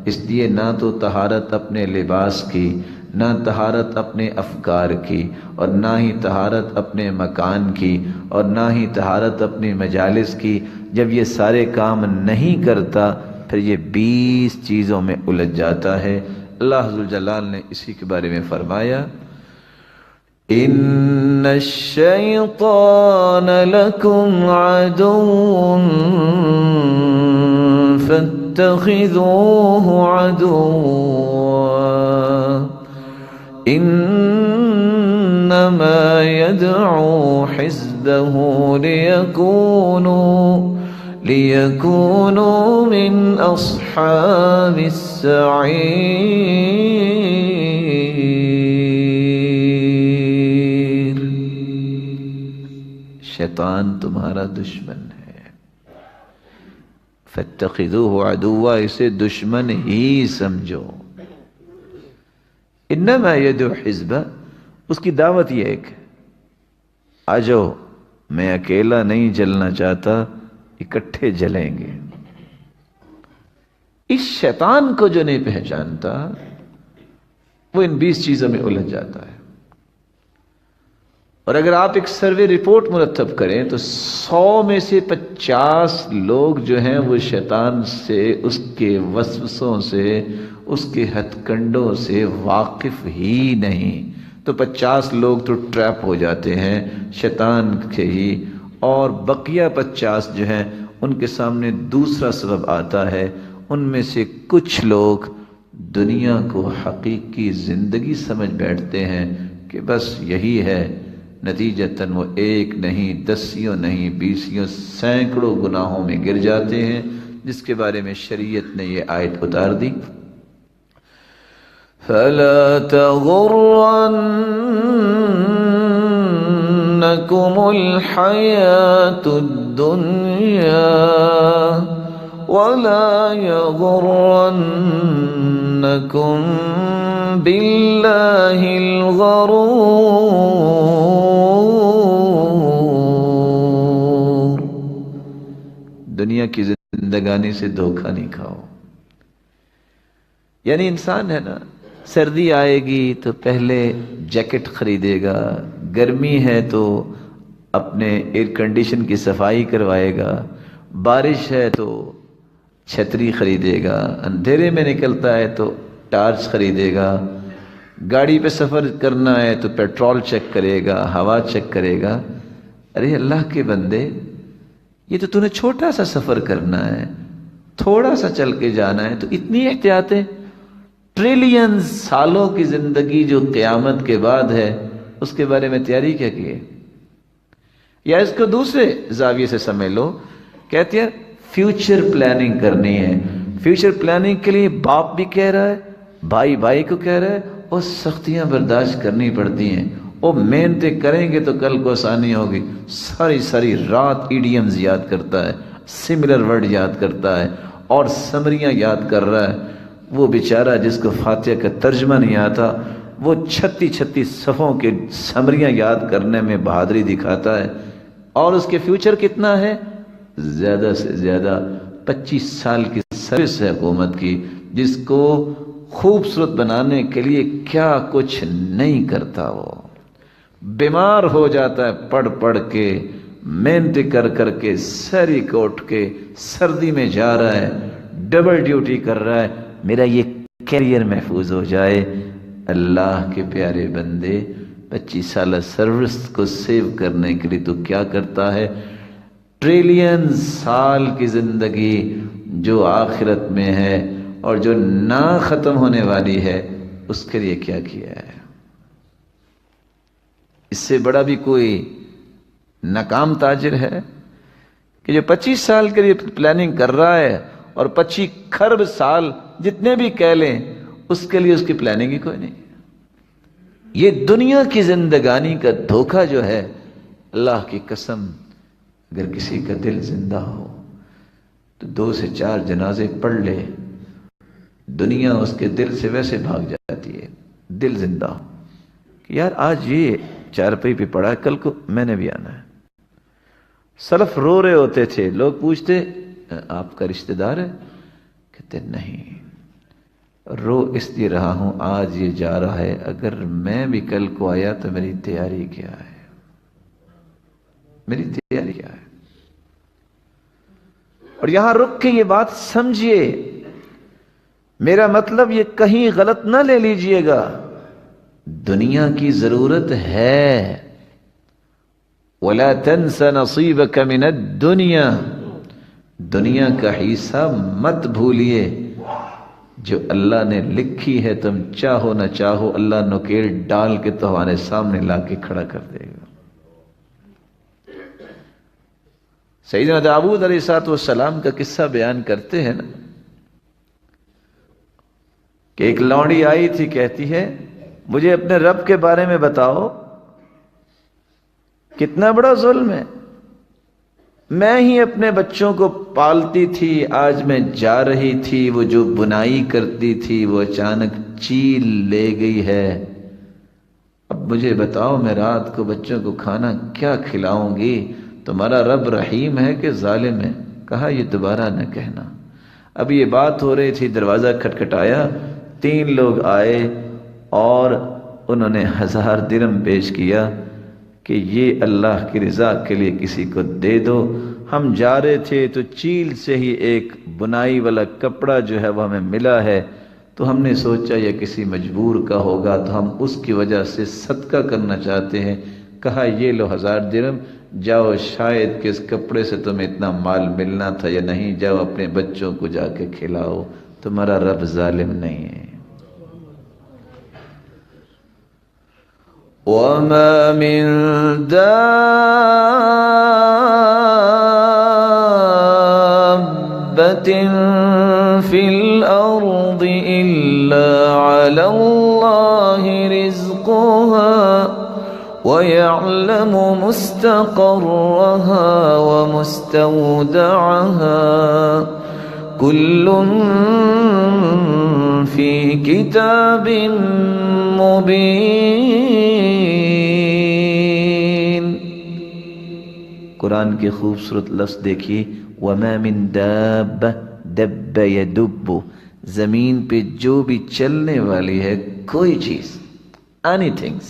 اس لیے نہ تو طہارت اپنے لباس کی، نہ طہارت اپنے افکار کی، اور نہ ہی طہارت اپنے مکان کی، اور نہ ہی طہارت اپنے مجالس کی. جب یہ سارے کام نہیں کرتا پھر یہ 20 چیزوں میں الجھ جاتا ہے. اللہ ذوالجلال نے اسی کے بارے میں فرمایا، ان الشیطان لکم عدو فاتخذوه عدوا انما يدعو حزبه ليكونوا من اصحاب السعیر. شیطان تمہارا دشمن ہے، فاتخذوه عدوا، اسے دشمن ہی سمجھو. انما يدعو حزبہ، اس کی دعوت یہ ہے کہ آ جاؤ، میں اکیلا نہیں جلنا چاہتا، اکٹھے جلیں گے. اس شیطان کو جو نہیں پہچانتا وہ ان 20 چیزوں میں الجھ جاتا ہے. اور اگر آپ ایک سروے رپورٹ مرتب کریں تو 100 میں سے 50 لوگ جو ہیں وہ شیطان سے، اس کے وسوسوں سے، اس کے ہتھ کنڈوں سے واقف ہی نہیں. تو 50 لوگ تو ٹریپ ہو جاتے ہیں شیطان کے ہی، اور بقیہ 50 جو ہیں ان کے سامنے دوسرا سبب آتا ہے. ان میں سے کچھ لوگ دنیا کو حقیقی زندگی سمجھ بیٹھتے ہیں کہ بس یہی ہے، نتیجتاً وہ 1 نہیں، 10 نہیں، 20 سینکڑوں گناہوں میں گر جاتے ہیں، جس کے بارے میں شریعت نے یہ آیت اتار دی، فَلَا تَغُرَّنَّكُمُ الْحَيَاةُ الدُّنْيَا وَلَا يَغُرَّنَّكُمْ بِاللَّهِ الْغَرُورُ. دنیا کی زندگانی سے دھوکہ نہیں کھاؤ. یعنی انسان ہے نا، سردی آئے گی تو پہلے جیکٹ خریدے گا، گرمی ہے تو اپنے ایئر کنڈیشن کی صفائی کروائے گا، بارش ہے تو چھتری خریدے گا، اندھیرے میں نکلتا ہے تو ٹارچ خریدے گا، گاڑی پہ سفر کرنا ہے تو پیٹرول چیک کرے گا، ہوا چیک کرے گا. ارے اللہ کے بندے، یہ تو نے چھوٹا سا سفر کرنا ہے، تھوڑا سا چل کے جانا ہے، تو اتنی احتیاطیں. ٹریلین سالوں کی زندگی جو قیامت کے بعد ہے، اس کے بارے میں تیاری کیا کی ہے؟ یا اس کو دوسرے زاویے سے سمجھ لو، کہتے ہیں فیوچر پلاننگ کرنی ہے. فیوچر پلاننگ کے لیے باپ بھی کہہ رہا ہے، بھائی بھائی کو کہہ رہا ہے، اور سختیاں برداشت کرنی پڑتی ہیں. وہ محنتیں کریں گے تو کل کو آسانی ہوگی. ساری رات ایڈیمز یاد کرتا ہے، سملر ورڈ یاد کرتا ہے، اور سمریاں یاد کر رہا ہے. وہ بیچارہ جس کو فاتحہ کا ترجمہ نہیں آتا، وہ 36 صفوں کے سمریاں یاد کرنے میں بہادری دکھاتا ہے. اور اس کے فیوچر کتنا ہے؟ زیادہ سے زیادہ 25 سال کی سروس ہے حکومت کی، جس کو خوبصورت بنانے کے لیے کیا کچھ نہیں کرتا. وہ بیمار ہو جاتا ہے پڑھ کے، محنت کر کے، سری کوٹ کے، سردی میں جا رہا ہے، ڈبل ڈیوٹی کر رہا ہے، میرا یہ کیریئر محفوظ ہو جائے. اللہ کے پیارے بندے، 25 سالہ سروس کو سیو کرنے کے لیے تو کیا کرتا ہے؟ ٹریلین سال کی زندگی جو آخرت میں ہے اور جو نہ ختم ہونے والی ہے، اس کے لیے کیا کیا ہے؟ اس سے بڑا بھی کوئی ناکام تاجر ہے کہ جو 25 سال کے لیے پلاننگ کر رہا ہے، اور 25 کھرب سال جتنے بھی کہہ لیں، اس کے لیے اس کی پلاننگ ہی کوئی نہیں. یہ دنیا کی زندگانی کا دھوکہ جو ہے، اللہ کی قسم، اگر کسی کا دل زندہ ہو تو 2 سے 4 جنازے پڑھ لے، دنیا اس کے دل سے ویسے بھاگ جاتی ہے. دل زندہ ہو کہ یار آج یہ چارپائی پہ پڑا ہے، کل کو میں نے بھی آنا ہے. سلف رو رہے ہوتے تھے، لوگ پوچھتے آپ کا رشتہ دار ہے؟ کہتے نہیں، رو اس لیے رہا ہوں آج یہ جا رہا ہے، اگر میں بھی کل کو آیا تو میری تیاری کیا ہے؟ میری تیاری کیا ہے؟ اور یہاں رک کے یہ بات سمجھیے، میرا مطلب یہ کہیں غلط نہ لے لیجئے گا. دنیا کی ضرورت ہے، وَلَا تَنْسَ نَصِيبَكَ مِنَ الدُّنْيَا، دنیا کا حصہ مت بھولیے جو اللہ نے لکھی ہے. تم چاہو نہ چاہو اللہ نکیل ڈال کے تمہارے سامنے لا کے کھڑا کر دے گا. سیدنا داؤد علیہ السلام کا قصہ بیان کرتے ہیں نا کہ ایک لونڈی آئی تھی، کہتی ہے مجھے اپنے رب کے بارے میں بتاؤ، کتنا بڑا ظلم ہے، میں ہی اپنے بچوں کو پالتی تھی، آج میں جا رہی تھی، وہ جو بنائی کرتی تھی وہ اچانک چیل لے گئی ہے. اب مجھے بتاؤ میں رات کو بچوں کو کھانا کیا کھلاؤں گی؟ تمہارا رب رحیم ہے کہ ظالم ہے؟ کہا یہ دوبارہ نہ کہنا. اب یہ بات ہو رہی تھی، دروازہ کھٹکھٹایا، 3 لوگ آئے اور انہوں نے 1000 درہم پیش کیا کہ یہ اللہ کی رضا کے لیے کسی کو دے دو. ہم جا رہے تھے تو چیل سے ہی ایک بنائی والا کپڑا جو ہے وہ ہمیں ملا ہے، تو ہم نے سوچا یہ کسی مجبور کا ہوگا تو ہم اس کی وجہ سے صدقہ کرنا چاہتے ہیں. کہا یہ لو 1000 درہم، جاؤ، شاید کہ اس کپڑے سے تمہیں اتنا مال ملنا تھا یا نہیں، جاؤ اپنے بچوں کو جا کے کھلاؤ، تمہارا رب ظالم نہیں ہے. وَمَا مِن دَابَّةٍ فِي الْأَرْضِ إِلَّا عَلَى اللَّهِ رِزْقُهَا وَيَعْلَمُ مُسْتَقَرَّهَا وَمُسْتَوْدَعَهَا كُلٌّ فِي كِتَابٍ مُبِينٍ. قرآن کے خوبصورت لفظ دیکھیے، وَمَا مِن دَابَّةٍ دَبَّ يَدُبُّ، زمین پہ جو بھی چلنے والی ہے کوئی چیز، اینی تھنگس،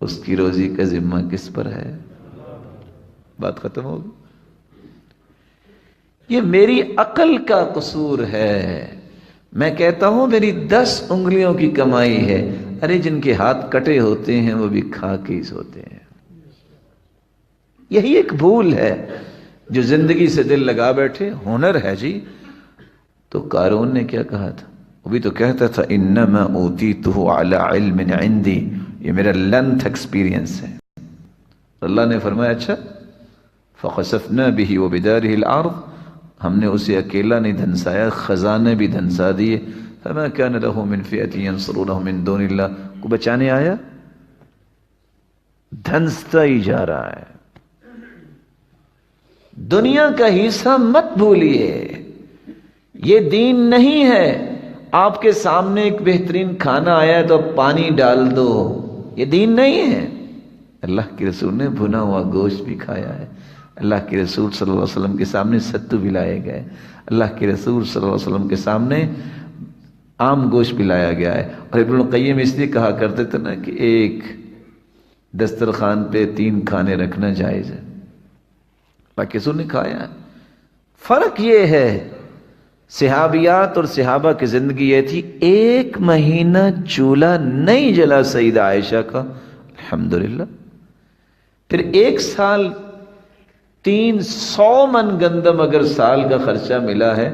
اس کی روزی کا ذمہ کس پر ہے؟ بات ختم ہوگی۔ یہ میری عقل کا قصور ہے۔ میں کہتا ہوں میری 10 انگلیوں کی کمائی ہے، ارے جن کے ہاتھ کٹے ہوتے ہیں وہ بھی کھا کے ہی سوتے ہیں۔ یہی ایک بھول ہے جو زندگی سے دل لگا بیٹھے۔ ہنر ہے جی، تو قارون نے کیا کہا تھا؟ وہ بھی تو کہتا تھا انما اوتیتہ علی علم عندی، یہ میرا لینتھ ایکسپیرینس ہے۔ اللہ نے فرمایا اچھا، فخسفنا به وبداره الارض، ہم نے اسے اکیلا نہیں دھنسایا، خزانے بھی دھنسا دیے۔ فما كان له من فئة ينصرونه من دون اللہ، کو بچانے آیا؟ دھنستا ہی جا رہا ہے۔ دنیا کا حصہ مت بھولیے، یہ دین نہیں ہے۔ آپ کے سامنے ایک بہترین کھانا آیا ہے تو اب پانی ڈال دو، یہ دین نہیں ہے۔ اللہ کے رسول نے بھنا ہوا گوشت بھی کھایا ہے، اللہ کے رسول صلی اللہ علیہ وسلم کے سامنے ستو بھی لائے گئے، اللہ کے رسول صلی اللہ علیہ وسلم کے سامنے عام گوشت بھی لایا گیا ہے۔ اور ابن القیم اس لیے کہا کرتے تھے نا کہ ایک دسترخوان پہ 3 کھانے رکھنا جائز ہے، اللہ کے رسول نے کھایا ہے۔ فرق یہ ہے، صحابیات اور صحابہ کی زندگی یہ تھی، 1 مہینہ چولہا نہیں جلا سیدہ عائشہ کا، الحمدللہ۔ پھر 1 سال 300 من گندم اگر سال کا خرچہ ملا ہے،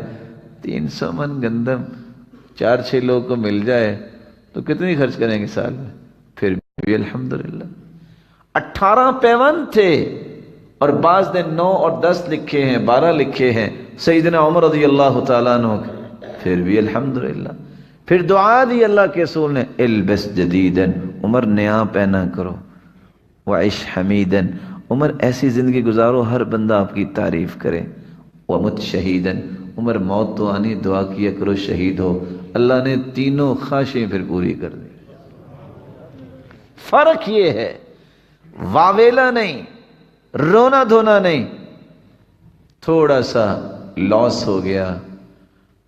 300 من گندم 4-6 لوگوں کو مل جائے تو کتنی خرچ کریں گے سال میں؟ پھر بھی الحمدللہ۔ 18 پیون تھے، اور بعض نے 9 اور 10 لکھے ہیں، 12 لکھے ہیں سیدنا عمر رضی اللہ تعالیٰ عنہ کے، پھر بھی الحمدللہ۔ پھر دعا دی اللہ کے رسول نے، البس جدیدن، عمر نیا پہنا کرو، وعش حمیدن، عمر ایسی زندگی گزارو ہر بندہ آپ کی تعریف کرے، ومت شہیدن، عمر موت تو آنی، دعا کیا کرو شہید ہو۔ اللہ نے تینوں خواہشیں پھر پوری کر دی۔ فرق یہ ہے، واویلا نہیں، رونا دھونا نہیں، تھوڑا سا لاس ہو گیا،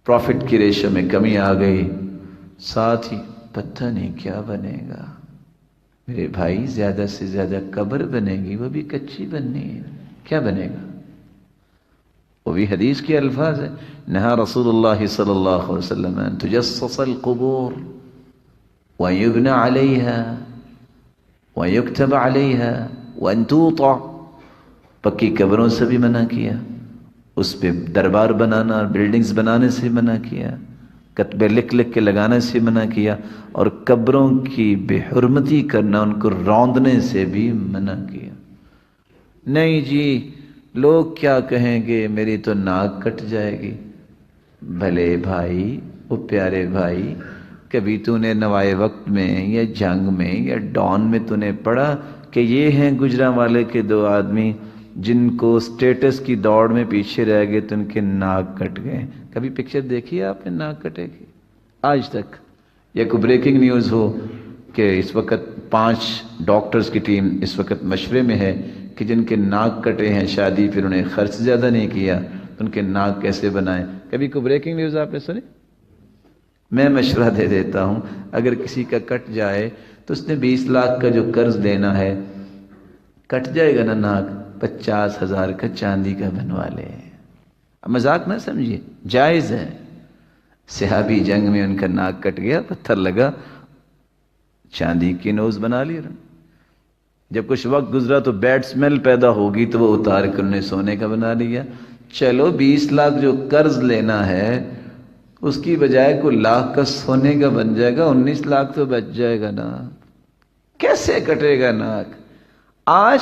پروفٹ کی ریشو میں کمی آ گئی، ساتھ ہی پتہ نہیں کیا بنے گا میرے بھائی، زیادہ سے زیادہ قبر بنے گی، وہ بھی کچی بننی ہے، کیا بنے گا؟ وہ بھی حدیث کے الفاظ ہیں، نہا رسول اللہ صلی اللہ علیہ وسلم ان تجصص القبور ويبنى عليها ويكتب عليها وان توطع، پکی قبروں سے بھی منع کیا، اس پہ دربار بنانا اور بلڈنگز بنانے سے منع کیا، کتبے لکھ لکھ کے لگانے سے منع کیا، اور قبروں کی بے حرمتی کرنا، ان کو روندنے سے بھی منع کیا۔ نہیں جی لوگ کیا کہیں گے، میری تو ناک کٹ جائے گی۔ بھلے بھائی، وہ پیارے بھائی، کبھی تو نے نوائے وقت میں یا جنگ میں یا ڈان میں تو نے پڑھا کہ یہ ہیں گجرانوالے کے 2 آدمی جن کو سٹیٹس کی دوڑ میں پیچھے رہ گئے تو ان کے ناک کٹ گئے؟ کبھی پکچر دیکھی ہے آپ نے ناک کٹے کی؟ آج تک یا کوئی بریکنگ نیوز ہو کہ اس وقت 5 ڈاکٹرز کی ٹیم اس وقت مشورے میں ہے کہ جن کے ناک کٹے ہیں شادی پھر انہیں خرچ زیادہ نہیں کیا تو ان کے ناک کیسے بنائیں؟ کبھی کوئی بریکنگ نیوز آپ نے سنی؟ میں مشورہ دے دیتا ہوں، اگر کسی کا کٹ جائے تو اس نے 20 لاکھ کا جو قرض دینا ہے، کٹ جائے گا نا ناک، 50,000 کا چاندی کا بنوا لے۔ مذاق نہ سمجھیے، جائز ہے۔ صحابی جنگ میں ان کا ناک کٹ گیا، پتھر لگا، چاندی کی نوز بنا لی۔ جب کچھ وقت گزرا تو بیڈ سمیل پیدا ہوگی تو وہ اتار کر انہیں سونے کا بنا لیا۔ چلو 20 لاکھ جو قرض لینا ہے اس کی بجائے کوئی لاکھ کا سونے کا بن جائے گا، 19 لاکھ تو بچ جائے گا نا۔ کیسے کٹے گا ناک؟ آج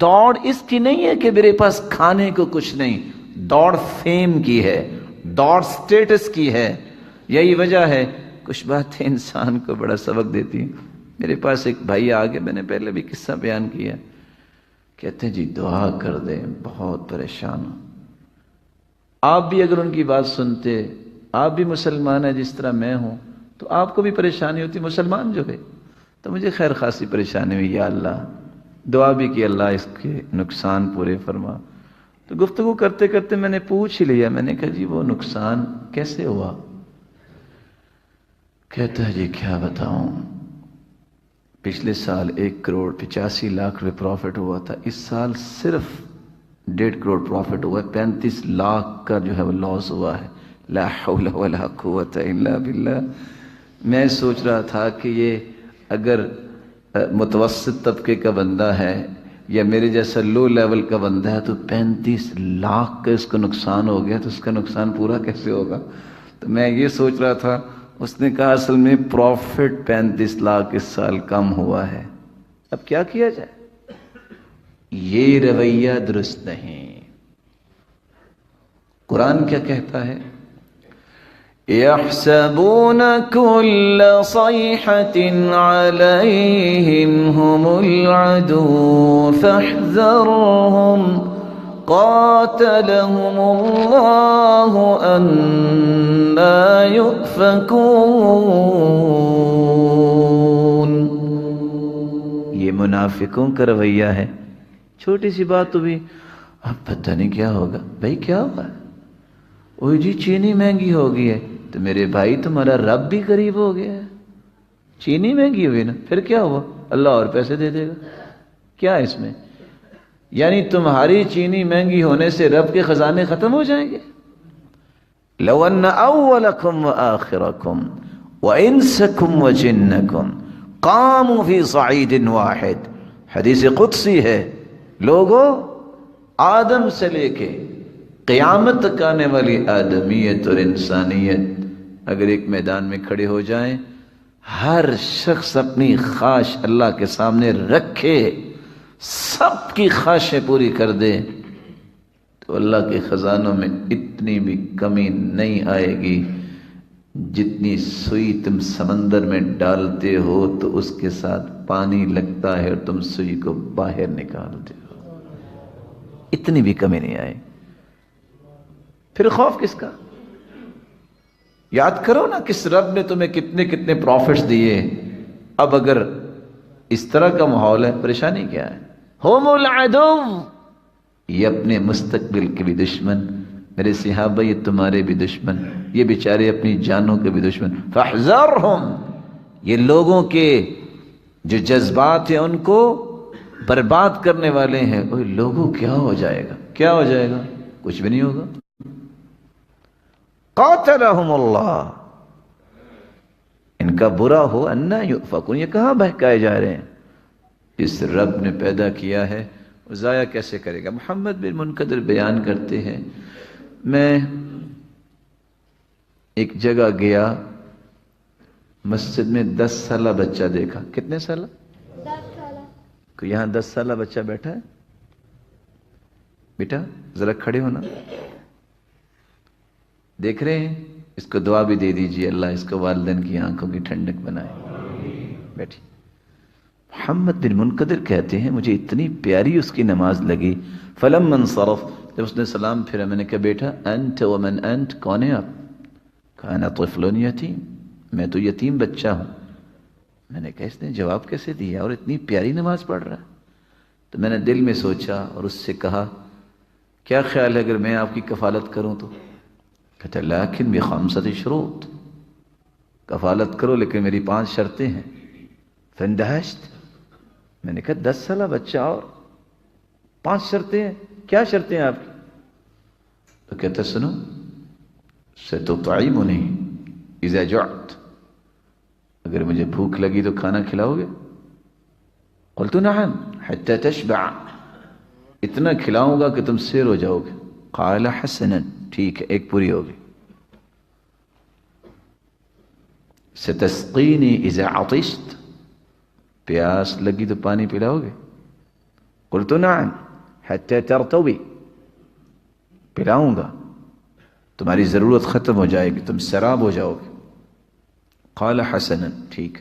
دوڑ اس کی نہیں ہے کہ میرے پاس کھانے کو کچھ نہیں، دوڑ فیم کی ہے، دوڑ سٹیٹس کی ہے۔ یہی وجہ ہے کچھ باتیں انسان کو بڑا سبق دیتی ہیں۔ میرے پاس ایک بھائی آگے، میں نے پہلے بھی قصہ بیان کیا، کہتے ہیں جی دعا کر دیں، بہت پریشان ہوں۔ آپ بھی اگر ان کی بات سنتے، آپ بھی مسلمان ہیں جس طرح میں ہوں، تو آپ کو بھی پریشانی ہوتی، مسلمان جو ہے۔ تو مجھے خیر خاصی پریشانی ہوئی، یا اللہ دعا بھی کہ اللہ اس کے نقصان پورے فرما. تو گفتگو کرتے کرتے میں نے پوچھ ہی لیا, میں نے کہا جی وہ نقصان کیسے ہوا؟ کہتا ہے جی کیا بتاؤں, پچھلے سال 1,85,00,000 روپے پروفٹ ہوا تھا, اس سال صرف 1.5 کروڑ پروفٹ ہوا ہے, 35 لاکھ کا جو ہے وہ لاس ہوا ہے. لا حول ولا قوت الا باللہ. میں سوچ رہا تھا کہ یہ اگر متوسط طبقے کا بندہ ہے یا میرے جیسا لو لیول کا بندہ ہے تو 35 لاکھ کا اس کو نقصان ہو گیا, تو اس کا نقصان پورا کیسے ہوگا؟ تو میں یہ سوچ رہا تھا. اس نے کہا اصل میں پروفٹ 35 لاکھ اس سال کم ہوا ہے. اب کیا کیا جائے؟ یہ رویہ درست نہیں. قرآن کیا کہتا ہے؟ يحسبون كل صيحة عليهم هم العدو فاحذرهم قاتلهم الله أنا يؤفكون. یہ منافقوں کا رویہ ہے. چھوٹی سی بات تو بھی اب پتہ نہیں کیا ہوگا. بھائی کیا ہوگا؟ اوہ جی چینی مہنگی ہو گئی ہے. تو میرے بھائی تمہارا رب بھی قریب ہو گیا ہے. چینی مہنگی ہوئی نا, پھر کیا ہوا؟ اللہ اور پیسے دے دے گا. کیا اس میں؟ یعنی تمہاری چینی مہنگی ہونے سے رب کے خزانے ختم ہو جائیں گے؟ لو ان اولکم وآخرکم وانسکم وجنکم قاموا فی صعید واحد. حدیث قدسی ہے. لوگوں, آدم سے لے کے قیامت تک آنے والی آدمیت اور انسانیت اگر ایک میدان میں کھڑے ہو جائیں, ہر شخص اپنی خواہش اللہ کے سامنے رکھے, سب کی خواہشیں پوری کر دے, تو اللہ کے خزانوں میں اتنی بھی کمی نہیں آئے گی. جتنی سوئی تم سمندر میں ڈالتے ہو تو اس کے ساتھ پانی لگتا ہے اور تم سوئی کو باہر نکالتے ہو, اتنی بھی کمی نہیں آئے. پھر خوف کس کا؟ یاد کرو نا کس رب نے تمہیں کتنے کتنے پروفٹس دیے. اب اگر اس طرح کا ماحول ہے, پریشانی کیا ہے؟ ہم العدو, یہ اپنے مستقبل کے بھی دشمن. میرے صحابہ یہ تمہارے بھی دشمن, یہ بیچارے اپنی جانوں کے بھی دشمن. فاحذرہم, یہ لوگوں کے جو جذبات ہیں ان کو برباد کرنے والے ہیں. اوہ لوگوں کیا ہو جائے گا؟ کیا ہو جائے گا؟ کچھ بھی نہیں ہوگا. قاتلہم اللہ, ان کا برا ہو انا یؤفکون. یہ کہاں بہکائے جا رہے ہیں؟ اس رب نے پیدا کیا ہے وہ ضائع کیسے کرے گا؟ محمد بن منقدر بیان کرتے ہیں, میں ایک جگہ گیا, مسجد میں 10 سالہ بچہ دیکھا. کتنے سالہ؟ 10 سالہ. کوئی یہاں 10 سالہ بچہ بیٹھا ہے؟ بیٹا ذرا کھڑے ہونا. دیکھ رہے ہیں؟ اس کو دعا بھی دے دیجئے, اللہ اس کو والدین کی آنکھوں کی ٹھنڈک بنائے. بیٹھی. محمد بن منقدر کہتے ہیں مجھے اتنی پیاری اس کی نماز لگی. فلما انصرف, جب اس نے سلام پھیرا, میں نے کہا بیٹا انت ومن انت, کون ہے آپ؟ کہا انا طفل یتیم, میں تو یتیم بچہ ہوں. میں نے کہا اس نے جواب کیسے دیا اور اتنی پیاری نماز پڑھ رہا ہے؟ تو میں نے دل میں سوچا اور اس سے کہا کیا خیال ہے اگر میں آپ کی کفالت کروں تو؟ کہتا لیکن بخمسۃ شروط, کفالت کرو لیکن میری 5 شرطیں ہیں. فاندہشت, میں نے کہا 10 سالہ بچہ اور 5 شرطیں ہیں, کیا شرطیں ہیں آپ کی؟ تو کہتا سنو, ستطعمنی اذا جعت, اگر مجھے بھوک لگی تو کھانا کھلاؤ گے؟ قلت نعم حتی تشبع, اتنا کھلاؤں گا کہ تم سیر ہو جاؤ گے. قال حسنا, ٹھیک ہے, ایک پوری ہوگی. ستسقینی اذا عطشت, پیاس لگی تو پانی پلاؤ گے؟ قلت نعم حتی ترتوی, پلاؤں گا, تمہاری ضرورت ختم ہو جائے گی, تم سراب ہو جاؤ گے. قال حسنا, ٹھیک.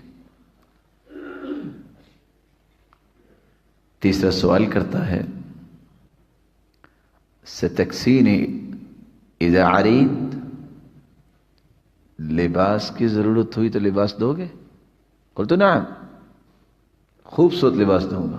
تیسرا سوال کرتا ہے ستکسینی اذا عریت, لباس کی ضرورت ہوئی تو لباس دو گے؟ قلت نعم, خوبصورت لباس دوں گا.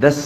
10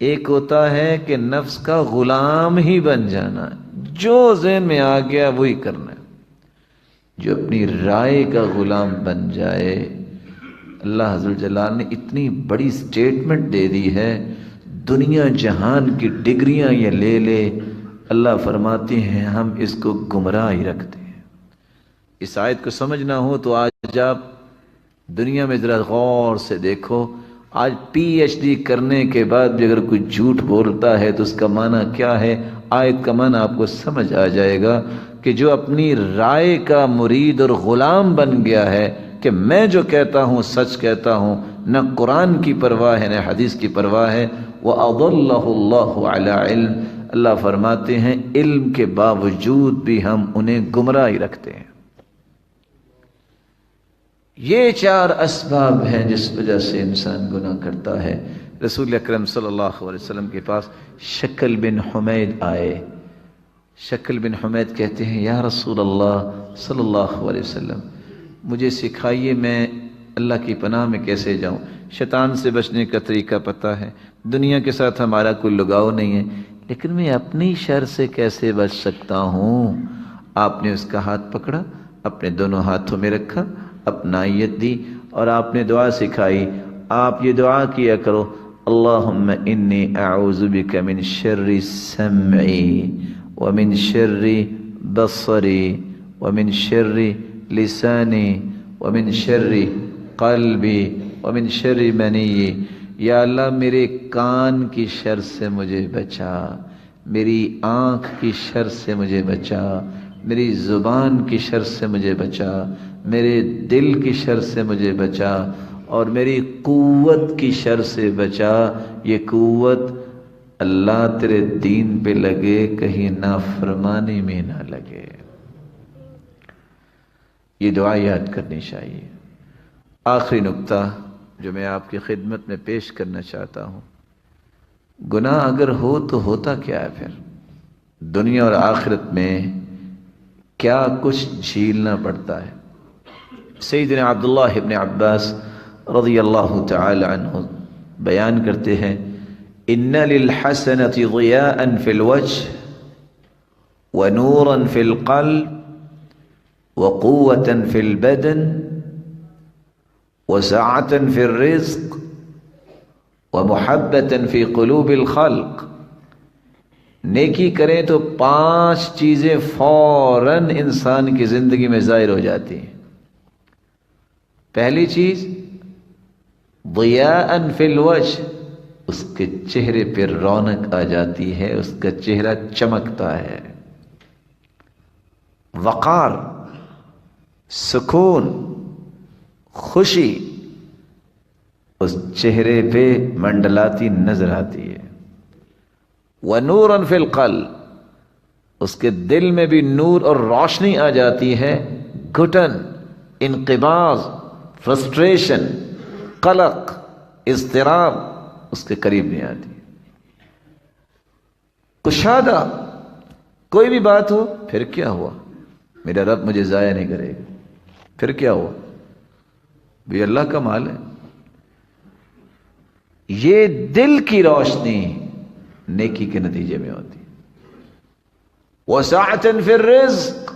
ایک ہوتا ہے کہ نفس کا غلام ہی بن جانا، جو ذہن میں آ گیا وہی کرنا ہے۔ جو اپنی رائے کا غلام بن جائے، اللہ عز و جل نے اتنی بڑی سٹیٹمنٹ دے دی ہے، دنیا جہان کی ڈگریاں یہ لے لے، اللہ فرماتے ہیں ہم اس کو گمراہ ہی رکھتے ہیں۔ اس آیت کو سمجھنا ہو تو آج آپ دنیا میں ذرا غور سے دیکھو، آج پی ایچ ڈی کرنے کے بعد بھی اگر کوئی جھوٹ بولتا ہے تو اس کا معنی کیا ہے؟ آیت کا معنی آپ کو سمجھ آ جائے گا کہ جو اپنی رائے کا مرید اور غلام بن گیا ہے کہ میں جو کہتا ہوں سچ کہتا ہوں، نہ قرآن کی پرواہ ہے نہ حدیث کی پرواہ ہے، وَأَضَلَّهُ اللَّهُ عَلَىٰ عِلْمٍ، اللہ فرماتے ہیں علم کے باوجود بھی ہم انہیں گمراہ ہی رکھتے ہیں۔ یہ 4 اسباب ہیں جس وجہ سے انسان گناہ کرتا ہے۔ رسول اکرم صلی اللہ علیہ وسلم کے پاس شکل بن حمید آئے۔ شکل بن حمید کہتے ہیں یا رسول اللہ صلی اللہ علیہ وسلم، مجھے سکھائیے میں اللہ کی پناہ میں کیسے جاؤں، شیطان سے بچنے کا طریقہ پتہ ہے، دنیا کے ساتھ ہمارا کوئی لگاؤ نہیں ہے، لیکن میں اپنی شر سے کیسے بچ سکتا ہوں؟ آپ نے اس کا ہاتھ پکڑا، اپنے دونوں ہاتھوں میں رکھا، اپنا نیت دی اور آپ نے دعا سکھائی۔ آپ یہ دعا کیا کرو، اللہم انی اعوذ بک من شر سمعی ومن شر بصری ومن شر لسانی ومن شر قلبی ومن شر منی۔ یا اللہ میرے کان کی شر سے مجھے بچا، میری آنکھ کی شر سے مجھے بچا، میری زبان کی شر سے مجھے بچا، میرے دل کی شر سے مجھے بچا، اور میری قوت کی شر سے بچا۔ یہ قوت اللہ تیرے دین پہ لگے، کہیں نافرمانی میں نہ لگے۔ یہ دعا یاد کرنی چاہیے۔ آخری نقطہ جو میں آپ کی خدمت میں پیش کرنا چاہتا ہوں، گناہ اگر ہو تو ہوتا کیا ہے پھر؟ دنیا اور آخرت میں کیا کچھ جھیلنا پڑتا ہے؟ سیدنا عبداللہ ابن عباس رضی اللہ تعالی عنہ بیان کرتے ہیں، ان للحسنۃ ضیاء فی الوجہ ونورا فی القلب وقوة فی البدن وسعة فی الرزق ومحبة فی قلوب الخلق۔ نیکی کریں تو 5 چیزیں فوراً انسان کی زندگی میں ظاہر ہو جاتی ہیں۔ پہلی چیز ضیاء فی الوجہ، اس کے چہرے پہ رونق آ جاتی ہے، اس کا چہرہ چمکتا ہے۔ وقار، سکون، خوشی اس چہرے پہ منڈلاتی نظر آتی ہے۔ وَنُورًا فِي الْقَلْبِ، اس کے دل میں بھی نور اور روشنی آ جاتی ہے۔ گھٹن، انقباض، فرسٹریشن، قلق، اضطراب اس کے قریب نہیں آتی۔ کشادہ، کوئی بھی بات ہو پھر کیا ہوا، میرا رب مجھے ضائع نہیں کرے گا، پھر کیا ہوا، بھی اللہ کا مال ہے۔ یہ دل کی روشنی نیکی کے نتیجے میں ہوتی۔ وسعة فی الرزق،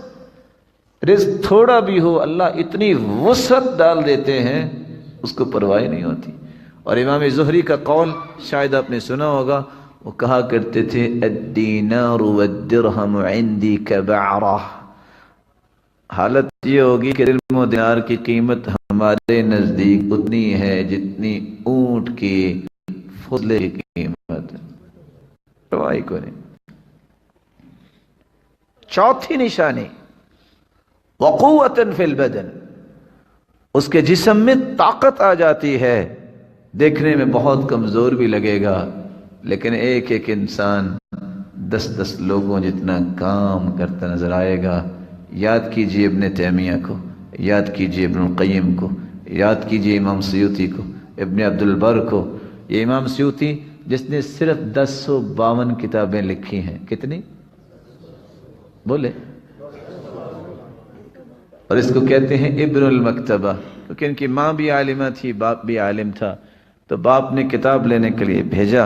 رزق تھوڑا بھی ہو اللہ اتنی وسعت ڈال دیتے ہیں، اس کو پرواہ نہیں ہوتی۔ اور امام زہری کا قول شاید آپ نے سنا ہوگا، وہ کہا کرتے تھے الدینار والدرہم عندی کبعرہ، حالت یہ ہوگی کہ درہم و دینار کی قیمت ہمارے نزدیک اتنی ہے جتنی اونٹ کی فضلے کی قیمت، پرواہ کو نہیں۔ چوتھی نشانی وقوة فی البدن، اس کے جسم میں طاقت آ جاتی ہے، دیکھنے میں بہت کمزور بھی لگے گا لیکن ایک ایک انسان 10 لوگوں جتنا کام کرتا نظر آئے گا۔ یاد کیجئے ابن تیمیہ کو، یاد کیجئے ابن القیم کو، یاد کیجئے امام سیوطی کو، ابن عبد البر کو۔ یہ امام سیوطی جس نے صرف 1052 کتابیں لکھی ہیں، کتنی بولے؟ اور اس کو کہتے ہیں ابن المکتبہ، کیونکہ ان کی ماں بھی عالمہ تھی، باپ بھی عالم تھا، تو باپ نے کتاب لینے کے لیے بھیجا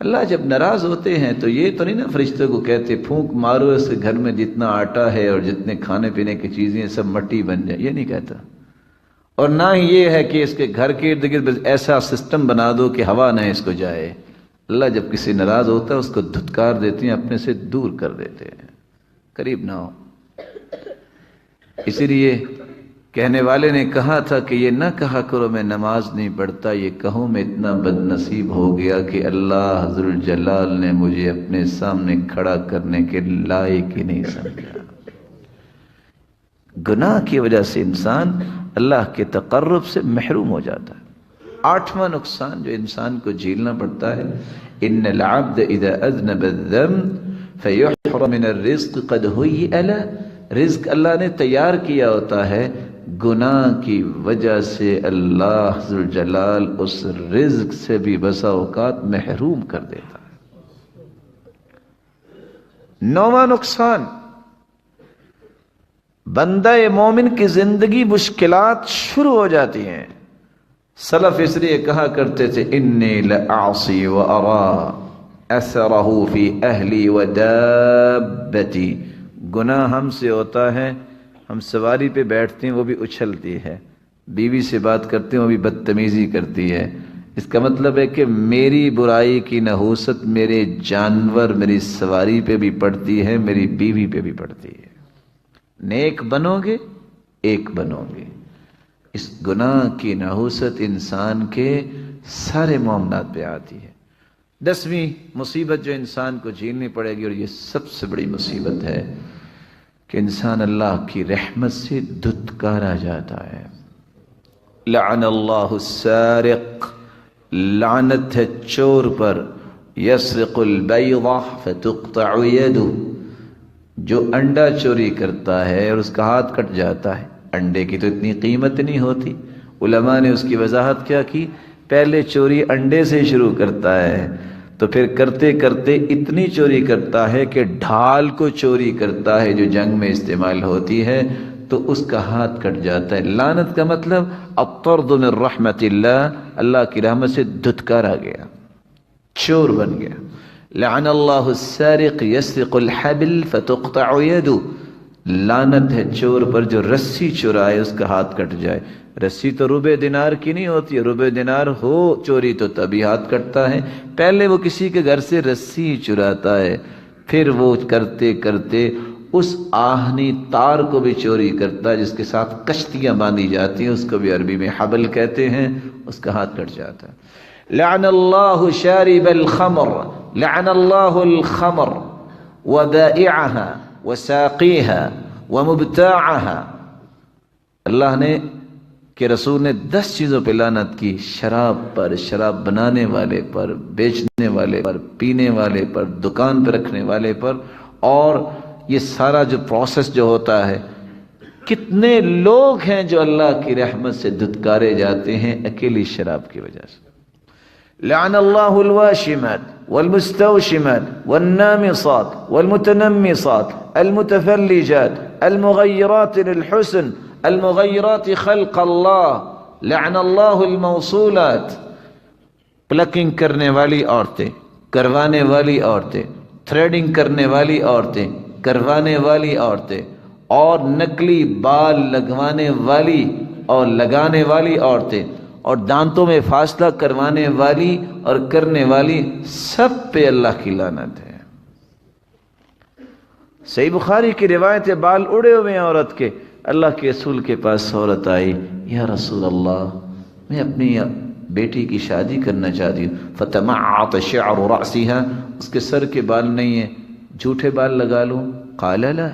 اللہ جب ناراض ہوتے ہیں تو یہ تو نہیں نا فرشتوں کو کہتے پھونک مارو اس کے گھر میں جتنا آٹا ہے اور جتنے کھانے پینے کی چیزیں سب مٹی بن جائے، یہ نہیں کہتا. اور نہ ہی یہ ہے کہ اس کے گھر کے ارد گرد ایسا سسٹم بنا دو کہ ہوا نہ اس کو جائے. اللہ جب کسی ناراض ہوتا ہے اس کو دھتکار دیتے ہیں، اپنے سے دور کر دیتے ہیں، قریب نہ ہو. اسی لیے کہنے والے نے کہا تھا کہ یہ نہ کہا کرو میں نماز نہیں پڑھتا، یہ کہوں میں اتنا بد نصیب ہو گیا کہ اللہ ذوالجلال نے مجھے اپنے سامنے کھڑا کرنے کے لائق ہی نہیں سمجھا. گناہ کی وجہ سے انسان اللہ کے تقرب سے محروم ہو جاتا ہے. 8واں نقصان جو انسان کو جھیلنا پڑتا ہے، ان العبد اذا اذنب الذنب فيحرم من الرزق قد هيئ له. رزق اللہ نے تیار کیا ہوتا ہے، گناہ کی وجہ سے اللہ ذوالجلال اس رزق سے بھی بسا اوقات محروم کر دیتا ہے. 9واں نقصان، بندہ مومن کی زندگی مشکلات شروع ہو جاتی ہیں. سلف اس لیے کہا کرتے تھے انی لأعصی وأرى اثرہ فی اہلی ودابتی. گناہ ہم سے ہوتا ہے، ہم سواری پہ بیٹھتے ہیں وہ بھی اچھلتی ہے، بیوی سے بات کرتے ہیں وہ بھی بدتمیزی کرتی ہے. اس کا مطلب ہے کہ میری برائی کی نحوست میرے جانور میری سواری پہ بھی پڑتی ہے، میری بیوی پہ بھی پڑتی ہے. نیک بنو گے ایک بنو گے. اس گناہ کی نحوست انسان کے سارے معاملات پہ آتی ہے. 10ویں مصیبت جو انسان کو جھیلنی پڑے گی، اور یہ سب سے بڑی مصیبت ہے، کہ انسان اللہ کی رحمت سے دھتکارا جاتا ہے. لعن اللہ السارق، لعنت ہے چور پر. یسرق البیضہ فتقطع یدہ، جو انڈا چوری کرتا ہے اور اس کا ہاتھ کٹ جاتا ہے. انڈے کی تو اتنی قیمت نہیں ہوتی. علماء نے اس کی وضاحت کیا کی، پہلے چوری انڈے سے شروع کرتا ہے تو پھر کرتے کرتے اتنی چوری کرتا ہے کہ ڈھال کو چوری کرتا ہے جو جنگ میں استعمال ہوتی ہے، تو اس کا ہاتھ کٹ جاتا ہے. لعنت کا مطلب الطرد من رحمت اللہ، اللہ کی رحمت سے دھتکارا گیا، چور بن گیا. لعن اللہ السارق یسرق الحبل فتقطع یدہ، لعنت ہے چور پر جو رسی چرائے اس کا ہاتھ کٹ جائے. رسی تو ربع دینار کی نہیں ہوتی، ربع دینار ہو چوری تو تبھی ہاتھ کٹتا ہے. پہلے وہ کسی کے گھر سے رسی چراتا ہے، پھر وہ کرتے کرتے اس آہنی تار کو بھی چوری کرتا ہے جس کے ساتھ کشتیاں باندھی جاتی ہیں، اس کو بھی عربی میں حبل کہتے ہیں، اس کا ہاتھ کٹ جاتا ہے. لعن اللہ شارب الخمر، لعن اللہ الخمر وبائعها وساقيها ومبتاعها. اللہ نے کہ رسول نے 10 چیزوں پہ لعنت کی، شراب پر، شراب بنانے والے پر، بیچنے والے پر، پینے والے پر، دکان پہ رکھنے والے پر، اور یہ سارا جو پروسیس جو ہوتا ہے. کتنے لوگ ہیں جو اللہ کی رحمت سے دھتکارے جاتے ہیں اکیلی شراب کی وجہ سے. لعن اللہ الواشمات والمستوشمات والنامصات والمتنمصات المتفلجات المغیرات للحسن المغیرات خلق اللہ. لعن اللہ الموصولات، پلکنگ کرنے والی عورتیں، کروانے والی عورتیں، تھریڈنگ کرنے والی عورتیں، کروانے والی عورتیں، اور نقلی بال لگوانے والی اور لگانے والی عورتیں، اور دانتوں میں فاصلہ کروانے والی اور کرنے والی، سب پہ اللہ کی لعنت ہے. صحیح بخاری کی روایت ہے، بال اڑے ہوئے ہیں عورت کے. اللہ کے رسول کے پاس عورت آئی، یا رسول اللہ میں اپنی بیٹی کی شادی کرنا چاہتی ہوں. فتمعط شعر رأسها، اس کے سر کے بال نہیں ہیں، جھوٹے بال لگا لوں؟ قال لا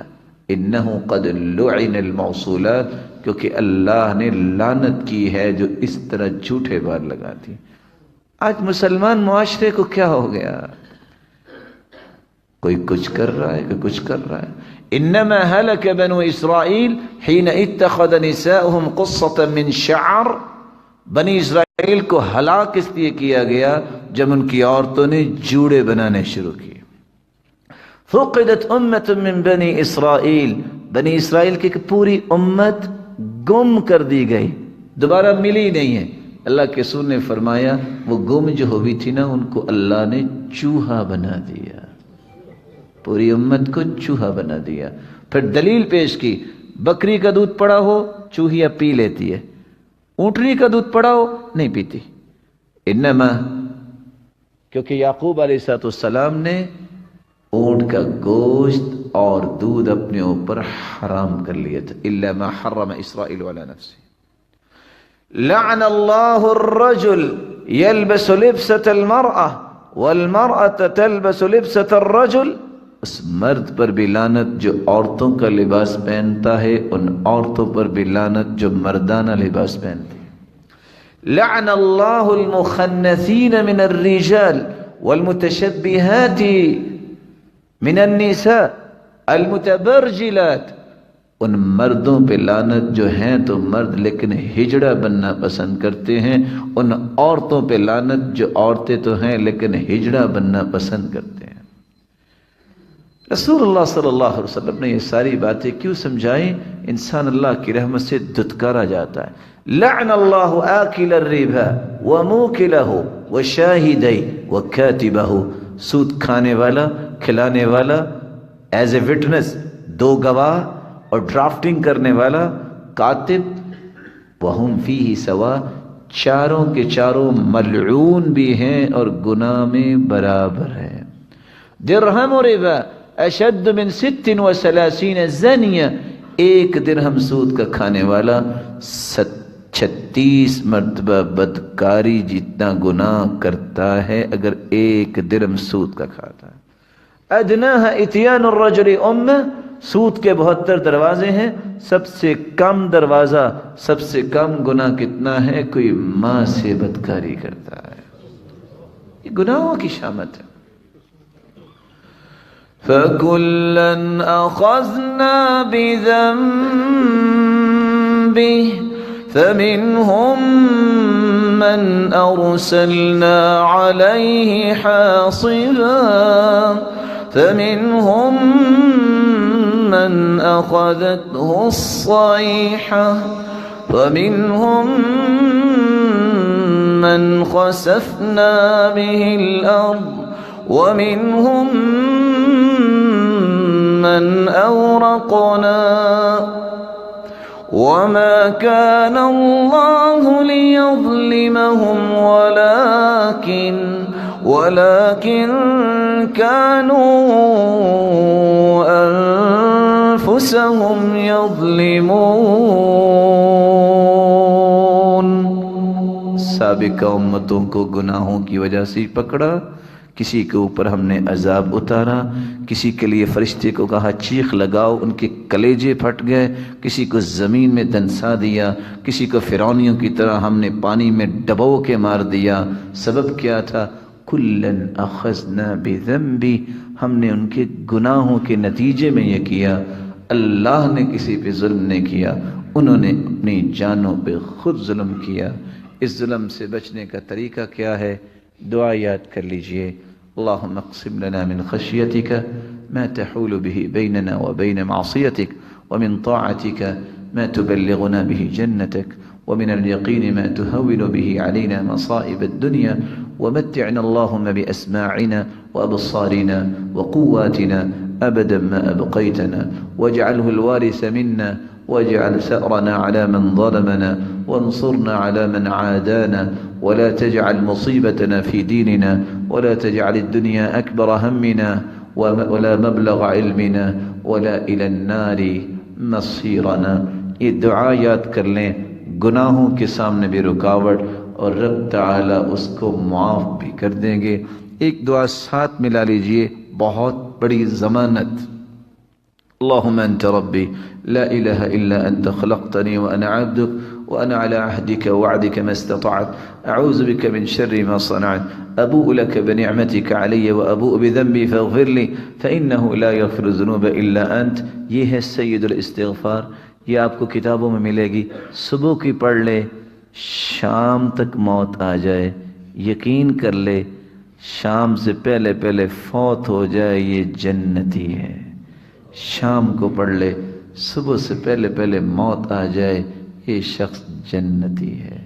انه قد لعن الموصولات، کیونکہ اللہ نے لعنت کی ہے جو اس طرح جھوٹے بال لگاتی. آج مسلمان معاشرے کو کیا ہو گیا؟ کوئی کچھ کر رہا ہے، کوئی کچھ کر رہا ہے. انما هلك بنو اسرائیل حين اتخذ نساؤهم قصة من شعر. بنی اسرائیل کو ہلاک اس لیے کیا گیا جب ان کی عورتوں نے جوڑے بنانے شروع کیے. فقدت امت من بنی اسرائیل، بنی اسرائیل کی پوری امت گم کر دی گئی، دوبارہ ملی نہیں ہے. اللہ کے رسول نے فرمایا وہ گم جو ہوئی تھی نا ان کو اللہ نے چوہا بنا دیا، پوری امت کو چوہا بنا دیا۔ پھر دلیل پیش کی، بکری کا دودھ پڑا ہو چوہیا پی لیتی ہے، اونٹنی کا دودھ پڑا ہو نہیں پیتی، انما کیونکہ یعقوب علیہ السلام نے اونٹ کا گوشت اور دودھ اپنے اوپر حرام کر لیا تھا، الا ما حرم اسرائیل علی نفسه۔ لعن اللہ الرجل يلبس لبسة المرأة والمرأة تلبس لبسة الرجل، اس مرد پر بھی لعنت جو عورتوں کا لباس پہنتا ہے، ان عورتوں پر بھی لعنت جو مردانہ لباس پہنتی ہے۔ لعن اللہ المخنثین من الرجال والمتشبہات من النساء المتبرجلات، ان مردوں پہ لعنت جو ہیں تو مرد لیکن ہجڑا بننا پسند کرتے ہیں، ان عورتوں پہ لعنت جو عورتیں تو ہیں لیکن ہجڑا بننا پسند کرتے ہیں۔ رسول اللہ صلی اللہ علیہ وسلم نے یہ ساری باتیں کیوں سمجھائیں؟ انسان اللہ کی رحمت سے دھتکارا جاتا ہے۔ لعن اللہ آکل الربا وموکلہ وشاہدی وکاتبہ، سود کھانے والا، کھلانے والا، ایز اے وٹنس، دو گواہ اور ڈرافٹنگ کرنے والا، کاتب، وہم فیہ سوا، چاروں کے چاروں ملعون بھی ہیں اور گناہ میں برابر ہیں۔ درہم و ربا اشد من 36 زانیہ، ایک درہم سود کا کھانے والا 36 مرتبہ بدکاری جتنا گناہ کرتا ہے اگر ایک درہم سود کا کھاتا ہے۔ ادناہ اتیان الرجل امہ، سود کے 72 دروازے ہیں، سب سے کم دروازہ، سب سے کم گناہ کتنا ہے؟ کوئی ماں سے بدکاری کرتا ہے۔ یہ گناہوں کی شامت ہے۔ فَكُلًّا أَخَذْنَا بِذَنبِهِ فَمِنْهُمْ مَنْ أَرْسَلْنَا عَلَيْهِ حَاصِبًا فَمِنْهُمْ مَنْ أَخَذَتْهُ الصَّيْحَةُ وَمِنْهُمْ مَنْ خَسَفْنَا بِهِ الْأَرْضَ وَمِنْهُمْ مَنْ أَغْرَقْنَا وَمَا كَانَ اللَّهُ لِيَظْلِمَهُمْ وَلَكِنْ كَانُوا أَنفُسَهُمْ يَظْلِمُونَ۔ سابقہ امتوں کو گناہوں کی وجہ سے پکڑا، کسی کے اوپر ہم نے عذاب اتارا، کسی کے لیے فرشتے کو کہا چیخ لگاؤ، ان کے کلیجے پھٹ گئے، کسی کو زمین میں دنسا دیا، کسی کو فرعونیوں کی طرح ہم نے پانی میں ڈبو کے مار دیا۔ سبب کیا تھا؟ کُلًّا أَخَذْنَا بِذَنبِهِ، ہم نے ان کے گناہوں کے نتیجے میں یہ کیا۔ اللہ نے کسی پہ ظلم نہیں کیا، انہوں نے اپنی جانوں پہ خود ظلم کیا۔ اس ظلم سے بچنے کا طریقہ کیا ہے؟ دعا یاد کر لیجئے، اللہم اقسم لنا من خشیتک ما تحول به بیننا وبین معصیتک ومن طاعتک ما تبلغنا به جنتک ومن اليقین ما تهون به علينا مصائب الدنيا ومتعنا اللهم بأسماعنا وأبصارنا وقواتنا أبدا ما أبقيتنا واجعله الوارث منا واجعل ثأرنا على من ظلمنا وانصرنا على من عادانا ولا تجعل مصيبتنا في ديننا ولا تجعل الدنيا أكبر همنا ولا مبلغ علمنا ولا إلى النار مصيرنا۔ یہ دعا یاد کر لیں، گناہوں کے سامنے بھی رکاوٹ اور رب تعالی اس کو معاف بھی کر دیں گے۔ ایک دعا ساتھ ملا لیجئے، بہت بڑی ضمانت۔ اللهم أنت ربي لا إله إلا أنت خلقتني وأنا عبدك وأنا على عهدك ووعدك ما استطعت أعوذ بك من شر ما صنعت أبوء لك بنعمتك علي وأبوء بذنبي فاغفر لي فإنه لا يغفر الذنوب إلا أنت۔ یہ ہے سید الاستغفار، یہ آپ کو کتابوں میں ملے گی۔ صبح کی پڑھ لے، شام تک موت آ جائے، یقین کر لے شام سے پہلے پہلے فوت ہو جائے یہ جنتی ہے۔ شام کو پڑھ لے، صبح سے پہلے پہلے موت آ جائے یہ شخص جنتی ہے۔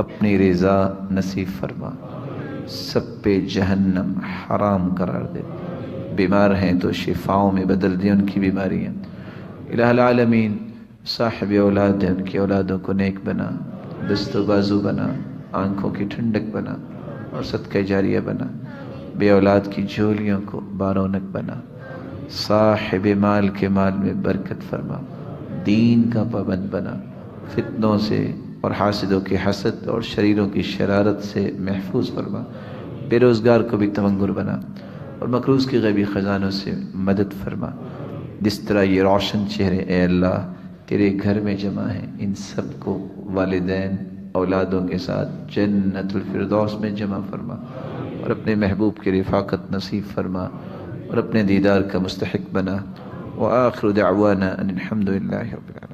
اپنی رضا نصیب فرما، سب پہ جہنم حرام قرار دے، بیمار ہیں تو شفاؤں میں بدل دے ان کی بیماریاں۔ الہ العالمین صاحب اولاد ہیں، ان کی اولادوں کو نیک بنا، دست و بازو بنا، آنکھوں کی ٹھنڈک بنا اور صدقہ جاریہ بنا، بے اولاد کی جھولیوں کو بارونق بنا، صاحب مال کے مال میں برکت فرما، دین کا پابند بنا، فتنوں سے اور حاسدوں کے حسد اور شریروں کی شرارت سے محفوظ فرما، بے روزگار کو بھی تمنگر بنا اور مقروض کے غیبی خزانوں سے مدد فرما۔ جس طرح یہ روشن چہرے اے اللہ تیرے گھر میں جمع ہیں، ان سب کو والدین اولادوں کے ساتھ جنت الفردوس میں جمع فرما اور اپنے محبوب کی رفاقت نصیب فرما اور اپنے دیدار کا مستحق بنا۔ وآخر دعوانا ان الحمد للہ رب العالمین۔